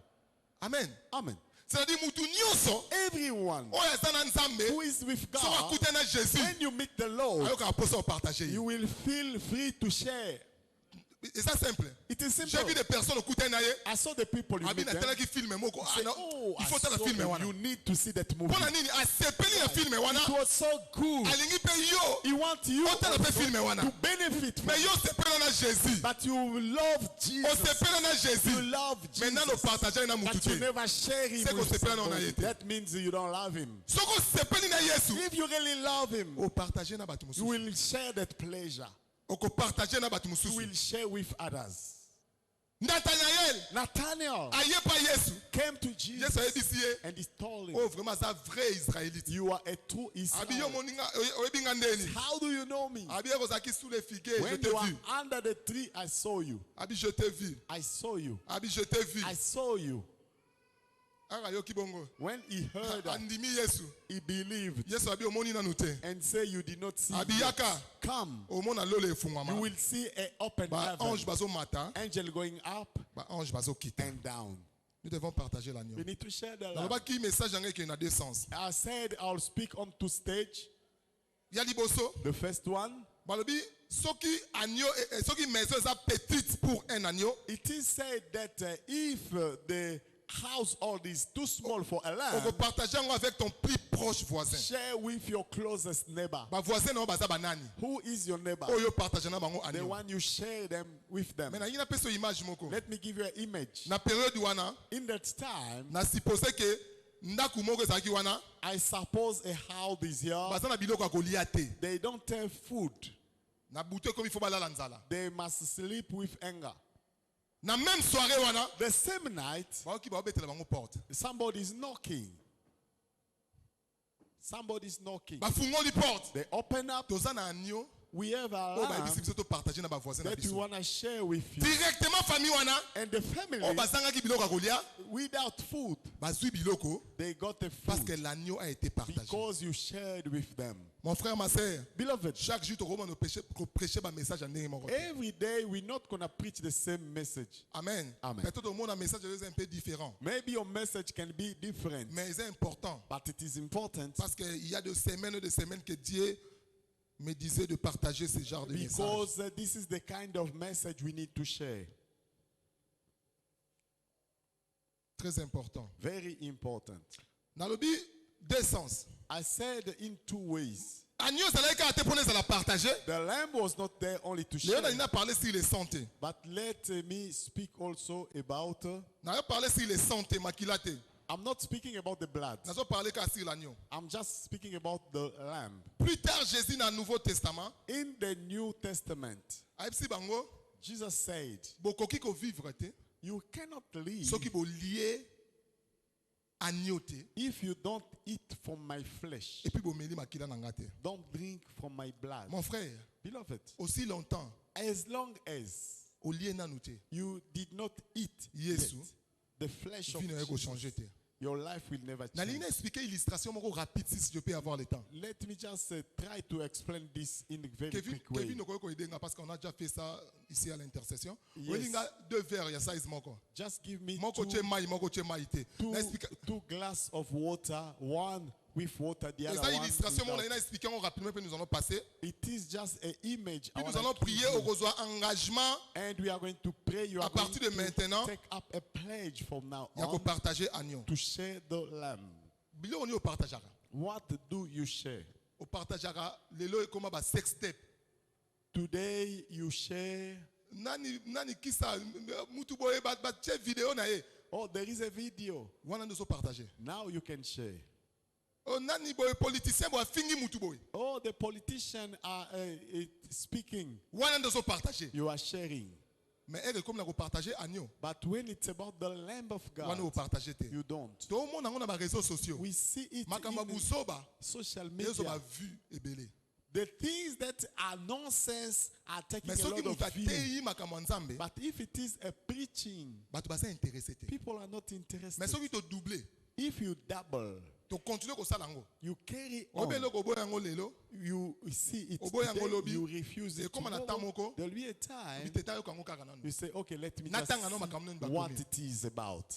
Amen. Amen. C'est-à-dire mutu nyonso Everyone oyo aza na Nzambe who is with so God, akutana na Jésus when you meet the Lord, ayoka aposa opartage you ye. will feel free to share. Eza simple. It is J'ai simple. vu des personnes okutani na ye. I saw the people you Abi meet them. natalaki filme moko. Say, non, oh, il I faut saw tala filme them. wana. You need to see that movie. Mpona nini asepeli na filme wana. It was so good. Alingi pe yo He wants you otala pe filme to wana. benefit from Mais yo sepela na Jésus. but you will love Jesus. Osepela na You Jésus. love Maintenant no Jesus. partager na mutu But you te. never share him C'est with qu'on se plaint, on a somebody. été. That means you don't love him. Soko sepeli na Yesu. If you really love him, O partager na bato you mosusu. will share that pleasure. Oko partager na bato You mosusu. will share with others. Nathanaël Nathanael aye pa Yesu. came to Jesus Yesu ayebisi ye. and he told him, Oh vraiment ça vrai Israélite. you are a true Abi yo Israel. moninga oyebi nga ndeni. How do you know me? Abi ekozaki sous les figuiers, je When t'ai you are vu. under the tree, I saw you. Abi je t'ai vu. I saw you. Abi je t'ai vu. I saw you. Ara yoki bongo. When he heard that, Andimi Yesu. he believed Yesu abi omoni nanu te. and say you did not see Abi me. yaka. Come, Omona lole you efungwama. will see an open Ba heaven. ange bazo mata. Angel going up Ba ange bazo quitter. and down. Nous devons partager l'agneau. We need to share the Dans le love. bas qui message en qui na deux sens. I said I'll speak on two stage. Ya liboso. The first one, Balobi soki agneau soki maison est petite pour un agneau. it is said that if the household is too small for a On lamb, peut partager avec ton plus proche voisin. share with your closest neighbor. Ba voisin non baza banani. Who is your neighbor? Oyo partage na bango The agneau. one you share them with them. Mais na yina peso image moko. Let me give you an image. Na période wana, In that time, na supposé que ndaku moko ezalaki wana, I suppose a house is here. baza na biloko ya kolia te. They don't have food. Na butu comme il faut balala nzala. They must sleep with anger. Na même soirée wana, The same night, baoki baobetela bango porte. somebody is knocking. Somebody is knocking. Bafungoli porte. They open up. Toza na agneau, We have a oyo bayebi lamb biso to partager na ba voisin na that we biso. want to share with you. Directement famille wana, And the family, oyo bazangaki biloko ya kolia, without food, bazwi biloko they got the parce que food l'agneau a été partagé. because you shared with them. Mon frère, ma sœur, Beloved, chaque jour, tu prêcher un message en ndenge. every day we're not going to preach the same message. Amen. Amen. Peut-être au monde, un message est un peu différent. Maybe your message can be different, Mais c'est important. but it is important Parce qu'il y a des semaines que Dieu me disait de partager ce genre de message. because this is the kind of message we need to share. Très important. Very important. Dans le but, deux sens. I said in two ways. Agneau, ça l'a été pour nous à la partager. The lamb was not there only to Léon share, a parlé sur les santé. but let me speak also about. On a parlé sur les santé, makilate. I'm not speaking about the blood. On a parlé sur l'agneau. I'm just speaking about the lamb. Plus tard, Jésus dans le Nouveau Testament, In the New Testament, Aïpsi Bango, Jesus said, bokoki ko vivre te, you cannot live ceux qui bo lié agneau te, if you don't eat from my flesh, et puis bo meli makila nanga te. don't drink from my blood. Mon frère, Beloved, aussi longtemps, as long as au lié nanu te, you did not eat Yesu, yet the flesh of vie ne ko Jesus, changer te. your life will never Na change. ligne expliquer illustration moko rapide si je peux avoir le temps. Let me just try to explain this in a very Kevin, quick way. Kevin ne ko aider parce qu'on a déjà fait ça ici à l'intercession. Yes. Olinga deux verres ya size moko. Just give me Moko che mai, moko che mai te. Na explique two glass of water, one with water, the et other ça one illustration mon without. na expliquer rapidement puis nous allons passer. It is just an image. I Puis nous wanna allons give prier you. au reçoit engagement And we are going to pray. You à are going partir de to maintenant. take up a pledge from now Ya ko on partager agneau. to share the lamb. Bilo on y au partagera. What do you share? Au partagera lelo comme ba sex step. Today you share. Nani kisa mutu boye ba che vidéo na ye. Oh, there is a video. Wana ndo so partager. Now you can share. Oh nani boye politicien boye fingi mutu boye. Oh, the politician are speaking. Wana ndo so partager. You are sharing. Mais elle comme na ko partager agneau. But when it's about the Lamb of Wana God, au partager te. you don't. Tout le monde na ba réseaux sociaux. We see it Makamba in busoba. social Yeso ba media. vu ebele. The things that are nonsense are taking Mais a ceux qui lot muta of view. teyi makambo nzambe. But if it is a preaching, Bato ba intéressé te. people are not interested. Mais ceux qui te doubler, If you double, to continuer ko sala ngo. you carry on. Obelo ko boya ngo lelo. You see it Oboya today, ngolobi. you refuse Et it comme on tomorrow. attend moko, There'll be a time Biteta yo kango kaka nanu. you say, okay, let me Natanga just no makambo nini see bakomi. what it is about.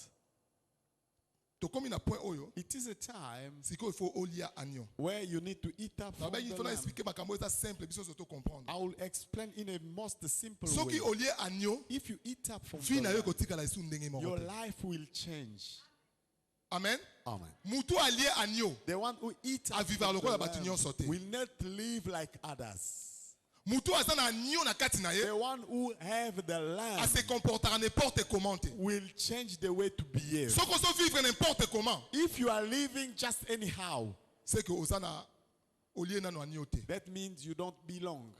To komi na point oyo, It is a time siko il faut olia agneau. where you need to eat up Na from ba il the faut na lamb. expliquer makambo ça simple biso to comprendre. I will explain in a most simple Soki way. olie agneau, If you eat up from vie the na yo lamb, ko tika la isu ndenge moko. your te. life will change. Amen. Amen. Mutu alie agneau. The one who eats A up vivre from lokola the batu lamb nyonso te. will not live like others. Mutu aza na agneau na kati na ye, The one who have the a lamb se comportera n'importe comment te. will change the way to behave. Soko so vivre n'importe comment, If you are living just anyhow, c'est que osana olie na no agneau te. that means you don't belong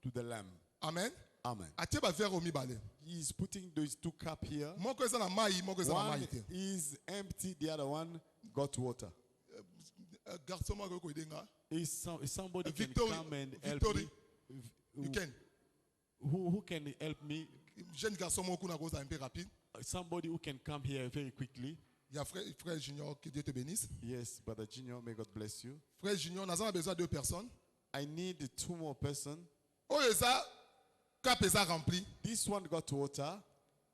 to the lamb. Amen. Amen. Atie ba verre o mibale. He is putting those two cups here. Moko eza na mai, moko eza na One mai te. is empty, the other one got water. Garçon moko ko idenga. Is somebody can Victory- come and help Victory. me? You can. Who can help me? Jeune garçon moko na koza un peu rapide. Somebody who can come here very quickly. Il y a frère Junior, que Dieu te bénisse. Yes, Brother Junior, may God bless you. Frère Junior, nous avons besoin de deux personnes. I need two more persons. Oh, eza cap eza rempli. This one got water.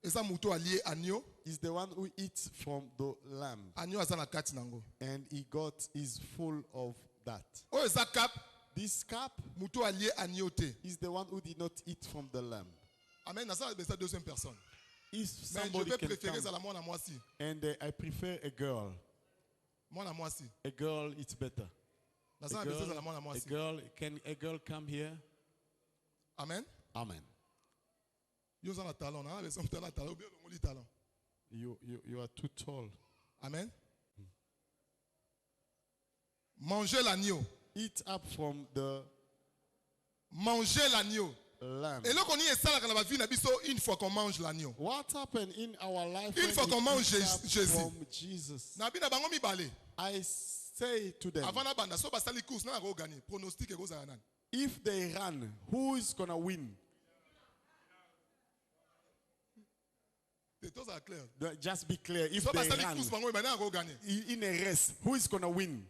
Eza muto allié agneau. Is the one who eats from the lamb, Agneau eza na kati nango. and he got is full of that. Oh, eza cap This cup muto allié agneau te. is the one who did not eat from the lamb. Amen. Nous avons besoin de deuxième personne. If Mais je somebody vais can préférer ça come, à moi, moi aussi. and I prefer a girl. Moi, moi aussi. A girl, it's better. Dans ça, c'est à moi, moi A aussi. girl, can a girl come here? Amen. Amen. Yo, ça, la talent. On a besoin de talent. Ou bien, on lit talent. You are too tall. Amen. Manger l'agneau. Eat up from the Manger l'agneau. lamb. Et là, on y est ça, dans la vie, une fois qu'on mange l'agneau. What happened in our life Une when fois we qu'on mange eat up Jésus. from Jesus? Nabi na bango mi balé. I say to them, Avant la bande, so basali course na ko gagner. Pronostic ego za nan. if they run, who is gonna win? C'est tout ça clair. Just be clear. If So they basali run course bango na ko gagner. in a race, who is gonna win?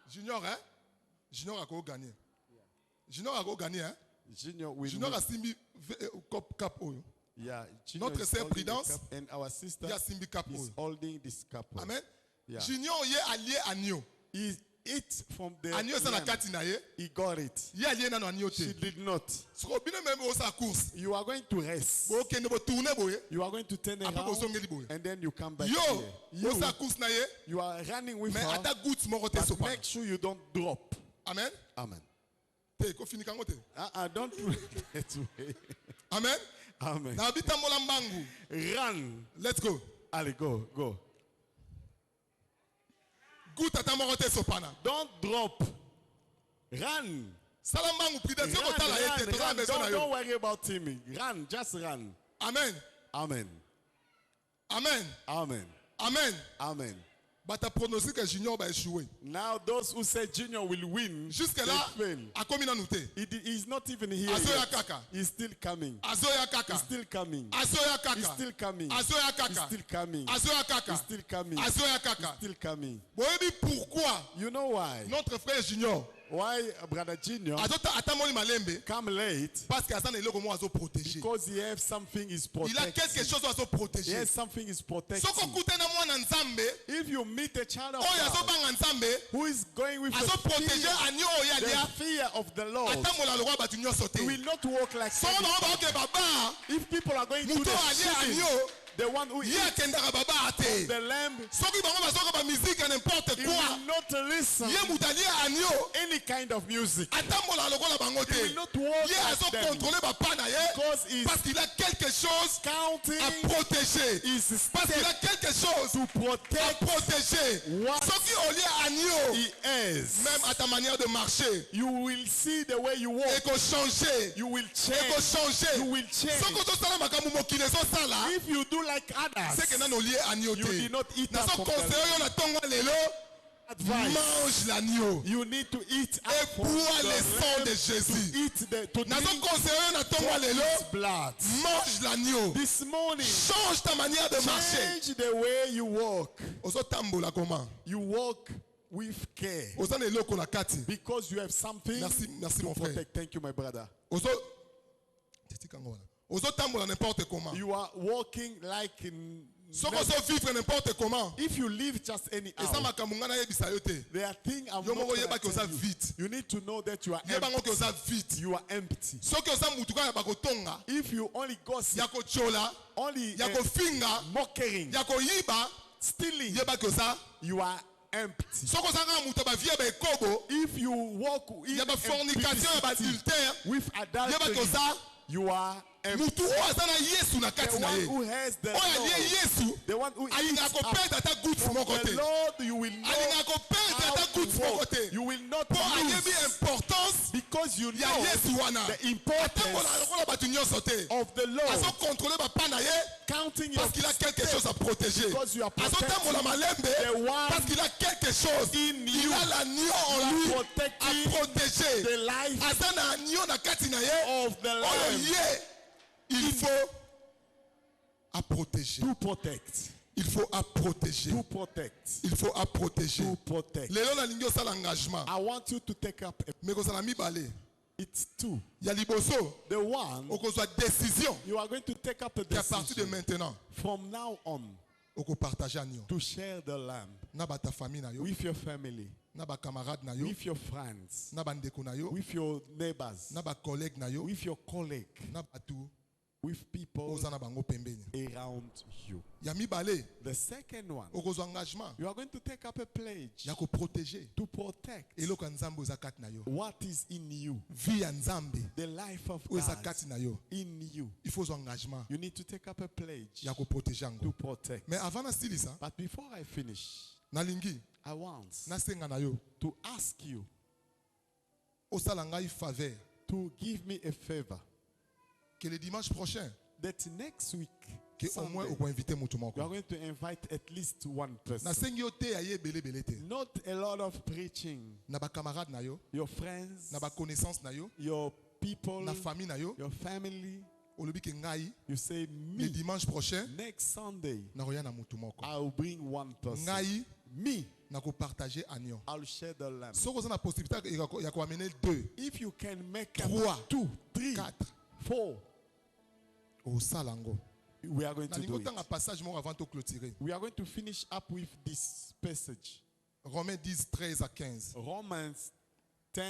Junior hein? Junior a ko gagner. Junior a ko gagner hein? Junior will Junior win. a simbi cap oyo. Yeah, Junior Notre is sœur holding the Prudence, cup, and our sister il a simbi cap is oyo. holding this cup. Amen. Yeah. Junior ye allié agneau. He ate from the Agneau ça na lamb. kati na ye. He got it. Ye allié na no agneau She te. did not. So bino même o sa course. You are going to rest. Bo kende bo tourner boye. You are going to turn Après bo around songeli boye. and then you come back Yo, here. o You, sa course na ye. you are running with Mais her, ata goutte moko te but sopa. make sure you don't drop. Amen. Amen. Te ko fini kango te. Don't do it that way. Amen. Amen. Na bita mola mbangu. Run. Let's go. Allez, go. Goutte ata moko te sopana. Don't drop. Run. Sala mbangu prudence ko tala ye te to na besoin na Don't yo. worry about him. Run. Just run. Amen. Amen. Amen. Amen. Amen. Amen. Bata pronostic que Junior va échouer. Now those who say Junior will win, Jusque they là, fail. a combien nous te? He's not even here Azoya yet. kaka. He's still coming. Azoya kaka. He's still coming. Azoya kaka. He's still coming. Azoya He's kaka. still coming. Azoya kaka. He's still coming. Azoya kaka. Still coming. Boyebi pourquoi You know why? notre frère Junior Why Brother Junior azota atamoli malembe come late? parce que azana eloko mo azo protéger. Because he has something is Il a quelque protecting. chose azo He protéger. has something is Soko protecting. kutana mwana nzambe If you meet a child of oyo azo God banga nzambe who is going with azo the protéger fear, agneau oyo alia the fear of the Lord, atambola lokwa batu nyonso te. he will not walk like Soko na ba oke baba if people are going to muto the alia shooting, agneau the one who ye eats akendaka baba ate. the lamb, Soki bango bazoka ba musique n'importe he quoi. will not listen Ye mutu alia agneau any kind of music. atambola lokola bango He te. will not walk Ye azo like them contrôler bapa na ye because he's parce qu'il a quelque chose counting à protéger. his Parce qu'il a step quelque chose to à protect protéger. what Soki olia agneau, he is. même à ta manière de marcher, You will see the way you walk. et qu'on changer, You will et change. qu'on changer. You will change. Soki ozosala makambo mokili ezosala, If you do like others, c'est que nano lié agneau you te. did not eat up Nazo from the conseiller yo na tongo lelo, advice. mange l'agneau You need to eat et up from bois the le sang lamb, de Jésus. to eat to Nazo drink conseiller yo na tongo lelo, his blood. mange l'agneau. This morning, Change ta manière de marcher. change the way you walk. Ozotambola comment? You walk with care Oza na eloko na kati. because you have something Merci, merci to mon frère. protect. Thank you, my brother. Ozo ozotambola n'importe comment. You are walking like in. Soko ozo vivre n'importe comment. If you live just Eza anyhow, makambo nga nayebisa yo te. there are things I'm Yo not moko gonna yeba ke oza tell you. vide. You need to know that you are Yebango ke empty. oza vide. You are empty. Soki oza mutu kaka ya bakotonga, If you only gossip, ya kochola, only ya kofinga, mocking, ya koyiba, stealing, yeba ke oza. you are empty. Soki oza kaka mutu ya bavie ya baekobo, If you walk in ya bafornication ya baadultère, with yeba ke adultery, oza. you are empty. Mutu oyo aza na Yesu na The kati na one ye. who has the Oyo alie Lord, Yesu, the one who alingaka eats up koperdre ata goutte from moko the te. Lord, you will know Alingaka koperdre how ata to goutte moko walk. te. You will not Po ayebi lose importance because you ya know Yesu wana. the Atambola importance lokola bato nyonso te. of the Lord. Azo contrôler bapa na ye Counting your parce qu'il a quelque chose à protéger. because you are Azo protecting tambola the malembe one parce qu'il a quelque chose. in Il you. a l'agneau en You lui are à protecting protéger. the life Aza na agneau na kati na ye. of the Oyo Lamb ye, il faut à protéger. to protect. Il faut à protéger. To protect. Il faut à protéger. To protect. Lelo nalingi osala engagement. I want you to take up Mais kozala mibale. it's two. Ya liboso, The one okozwa décision you are going to take up a qu'à partir de decision maintenant, from now on okopartage agneau. to share the lamb Na ba ta famille na yo, with your family, na ba camarade na yo, with your friends, na ba ndeko na yo, with your neighbors, na ba collègue na yo, with your colleague, na ba tout with people oza na bango pembeni. around you. Ya mibale The second one, okozwa engagement you are going to take up a pledge ya koprotéger to protect eloko ya nzambe oza kati na yo. what is in you, Vie ya nzambe the life of oyo eza God kati na yo. in you. Il faut ozwa engagement You need to take up a pledge ya koprotéger to yango. protect. Mais avant nasilisa But before I finish, nalingi I want nasenga na yo to ask you osala ngai faveur to give me a favor que le dimanche prochain that next week, que au moins Sunday, okoinvite mutu you are moko. going to invite at least one person. Nasengi yo te aye ebele te. Not a lot of preaching. Na ba camarade na yo, Your friends, na ba connaissance na yo, your people, na famille na yo, your family. olobi ke ngai You say, le me, dimanche prochain next Sunday, na roya na mutu moko. I'll bring one person. Ngai Me, na ko partager agneau. I'll share the lamb. Soko za na possibilité ya ko amener 2, If you can make 3, 2, 3, 4 4, au salango. we are going Na to do lingo it. tanga passage moko avant de clôturer. We are going to finish up with this passage. Romains 10 13 à 15. Romans 10,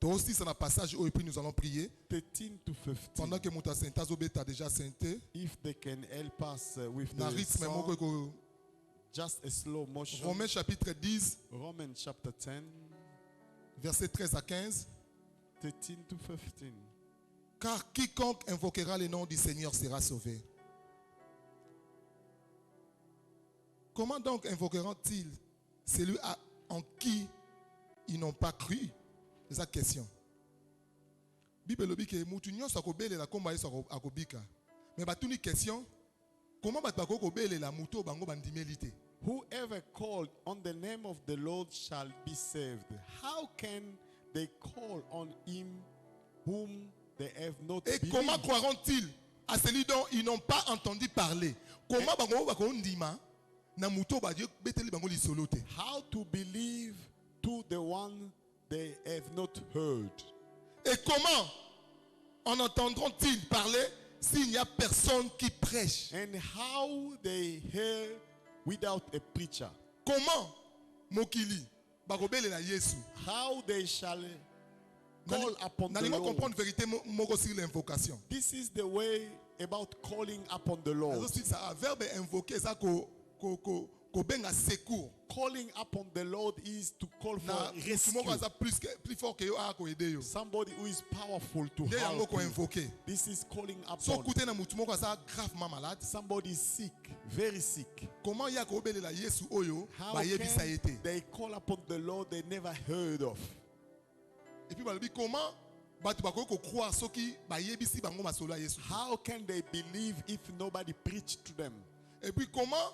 To aussi c'est un passage où et puis nous allons prier 13 to 15. pendant que muta saint azobeta déjà sainté. If they can help us with Na the rythme moko song, ko just a slow motion. Romains chapitre 10 Romans chapter 10, verset 13 à 15. 13 to 15. Car quiconque invoquera le nom du Seigneur sera sauvé. Comment donc invoqueront-ils celui en qui ils n'ont pas cru? C'est la question. Bible lobi ke mutu nyonso akobelela komba Yesu akobika. Mais batuni question, comment bat bako kobelela mutu bango bandimeli te? Whoever called on the name of the Lord shall be saved. How can they call on him whom they have not Et believed? comment croiront-ils à celui dont ils n'ont pas entendu parler? Comment bango bako ndima na mutu ba Dieu beteli bango lisolo te? How to believe to the one they have not heard? Et comment en entendront-ils parler s'il n'y a personne qui prêche? And how they hear without a preacher? Comment mokili bakobelela Yesu? How they shall call upon the Nalingo Lord? comprendre vérité moko sur l'invocation. This is the way about calling upon the Lord. Azo ça a verbe invoquer ça ko benga secours. Calling upon the Lord is to call for Na rescue. moko aza plus fort que yo a ko aider yo. Somebody who is powerful to Nde yango help ko you. invoquer. This is calling So upon. kute na mutu moko aza gravement malade. Somebody is sick, very sick. Comment ya ko belela Yesu oyo How ba yebisa can yete? they call upon the Lord they never heard of? Et puis balobi comment batu bako ko croire soki ba yebisi bango masolo ya Yesu? How can they believe if nobody preached to them? Et puis comment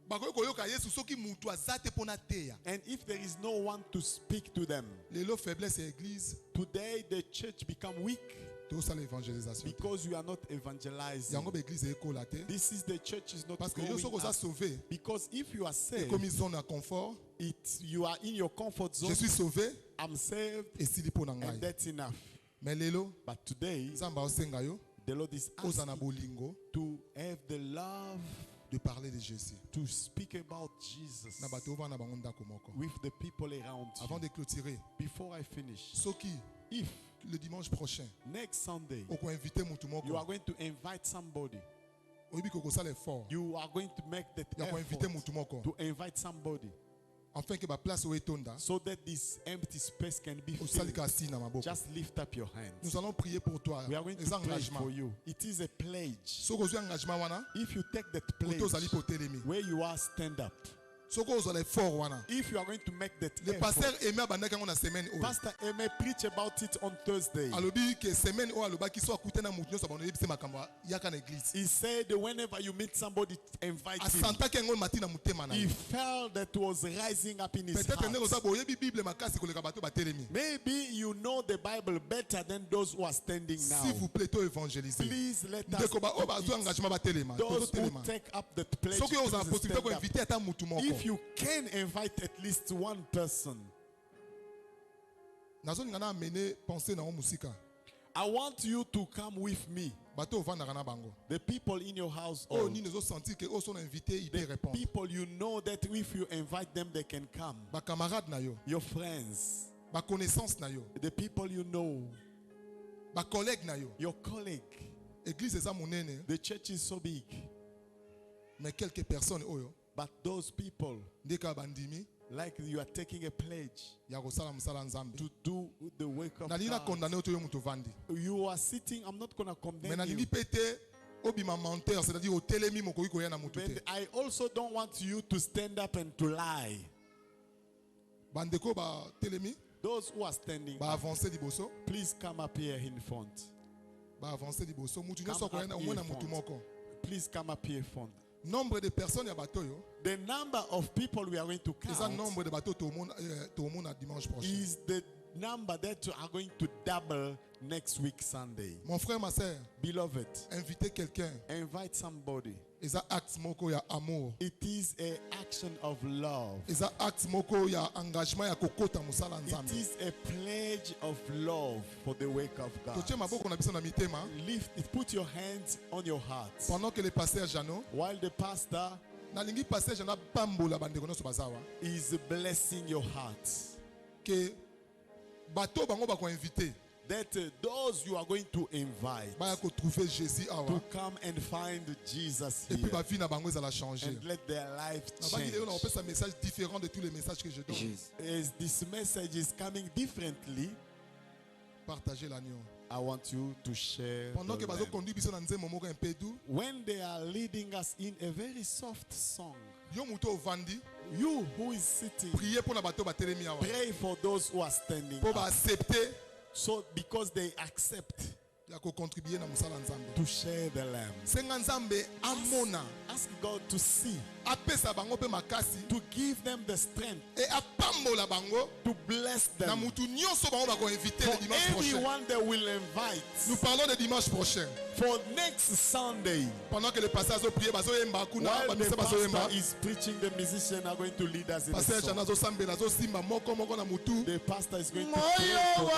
bakoki koyoka Yesu soki mutu azate pona teya? And if there is no one to speak to them, Lelo faiblesse ya église today the church become weak to sala évangélisation. because you are not evangelizing. Yango ba église ekola te This is the church is not parce que yo going soko za up. sauvé Because if you are saved, comme zone à confort, you are in your comfort zone. je suis sauvé I'm saved, et sili pona and ngai. that's enough. Mais lelo But today, Nzamba osenga yo the Lord is ozana asking bolingo to have the love de parler de Jésus. to speak about Jesus Na bato ova na bango ndako moko. with the people around Avant you. de clôturer, Before I finish, soki if le dimanche prochain next Sunday oko inviter mutu you are moko, going to invite somebody, oyebi ko sala effort you are going to make that ya ko inviter effort mutu moko to invite somebody afin que ba place o etonda so that this empty space can be filled. osalika asi na maboko. Just lift up your hands. Nous allons prier pour toi. We are going Les to pray engagements. for you. It is a pledge. Soko ozwi engagement wana, If you take that pledge ozali po telemi. where you are, stand up. Soko ozala effort wana. If you are going to make that Le pasteur effort, Aimé abandaki yango na semaine oyo. Pastor Aimé preach about it on Thursday. Alobi ke semaine oyo alobaki so akute na mutu nyonso bano yebise makambo yaka na église. He said whenever you meet somebody, invite him. Asantaki yango mati na mutema na He ye. felt that was rising up in his Peut-être ndenge heart. oza boyebi Bible makasi koleka bato batelemi. Maybe you know the Bible better than those who are standing S'il vous now. plaît, to évangéliser. Please let us Ndeko ba o ba zo do it. engagement batelema. Those who Tozotelema. take up that pledge. Soki oza please possibilité stand ko up. inviter ata mutu moko. If you can invite at least one person, Nazolinga na amener penser na o musika. I want you to come with me. Bato ovandaka na bango. The people in your house, Oh, ni nezo sentir que o son invité, il peut répondre. people you know that if you invite them, they can come. Ba camarade na yo, Your friends, ba connaissance na yo, the people you know, ba collègue na yo. your colleague. Église eza monene, The church is so big, mais quelques personnes oyo but those people, ndeka bandimi like you are taking a pledge ya kosala musala nzambe. to do the work of Nalingi na God. condamner oto yo muto vandi. You are sitting, I'm not going to Mais condemn nalingi you. pété obima menteur, c'est-à-dire au telemi mokoki koya na muto te. But I also don't want you to stand up and to lie. Bandeko ba telemi, Those who are standing, ba avancer liboso, please come up here in front. ba avancer liboso. Mutu Come nyonso up koya na here omona in mutu front. moko. Please come up here in front. Nombre de personnes ya bato yo, The number of people we are going to eza count nombre de bato to mona dimanche prochain. is the number that are going to double next week Sunday. Mon frère, ma sœur, Beloved, inviter quelqu'un, invite somebody. eza acte moko ya amour. It is an action of love. Eza acte moko ya engagement ya kokota musala It nzambe. is a pledge of love for the work of Totie God. maboko na biso na mitema. Lift it, put your hands on your heart. Pendant que le pasteur Jano, While the pastor nalingi pasteur Jano pambola bandeko nyonso bazawa, is blessing your heart, que bato bango ba ko inviter, that those you are going to invite ba ko trouver Jésus to awa. come and find Jesus Et puis here ba vie na bango ezala changer. and let their life Na bangi lelo na change. opesa message différent de tous les messages que je donne. As this message is coming differently, Partagez l'agneau. I want you to share. Pendant the que bazo lamb. conduit biso na nzembo moko un peu doux, When they are leading us in a very soft song, yo muto ovandi, you who is sitting, priez pour na bato ba telemi awa. pray for those who are standing Pour ba up. accepter So because they accept ya ko contribuer na musala nzambe. to share the lamb. Senga nzambe amona, Ask God to see, apesa bango pe makasi, to give them the strength, et apambola bango, to bless na them. mutu nyonso bango ba ko inviter For le dimanche prochain. everyone they will invite Nous parlons de dimanche prochain. for next Sunday. Pendant que le pasteur azo prier, bazo yemba kuna, While ba the misa bazo yemba. pastor is preaching, the musicians are going to lead us in a Pasteur song. Jana zo sambela zo simba moko moko na mutu. The pastor is going to pray Moyo for them.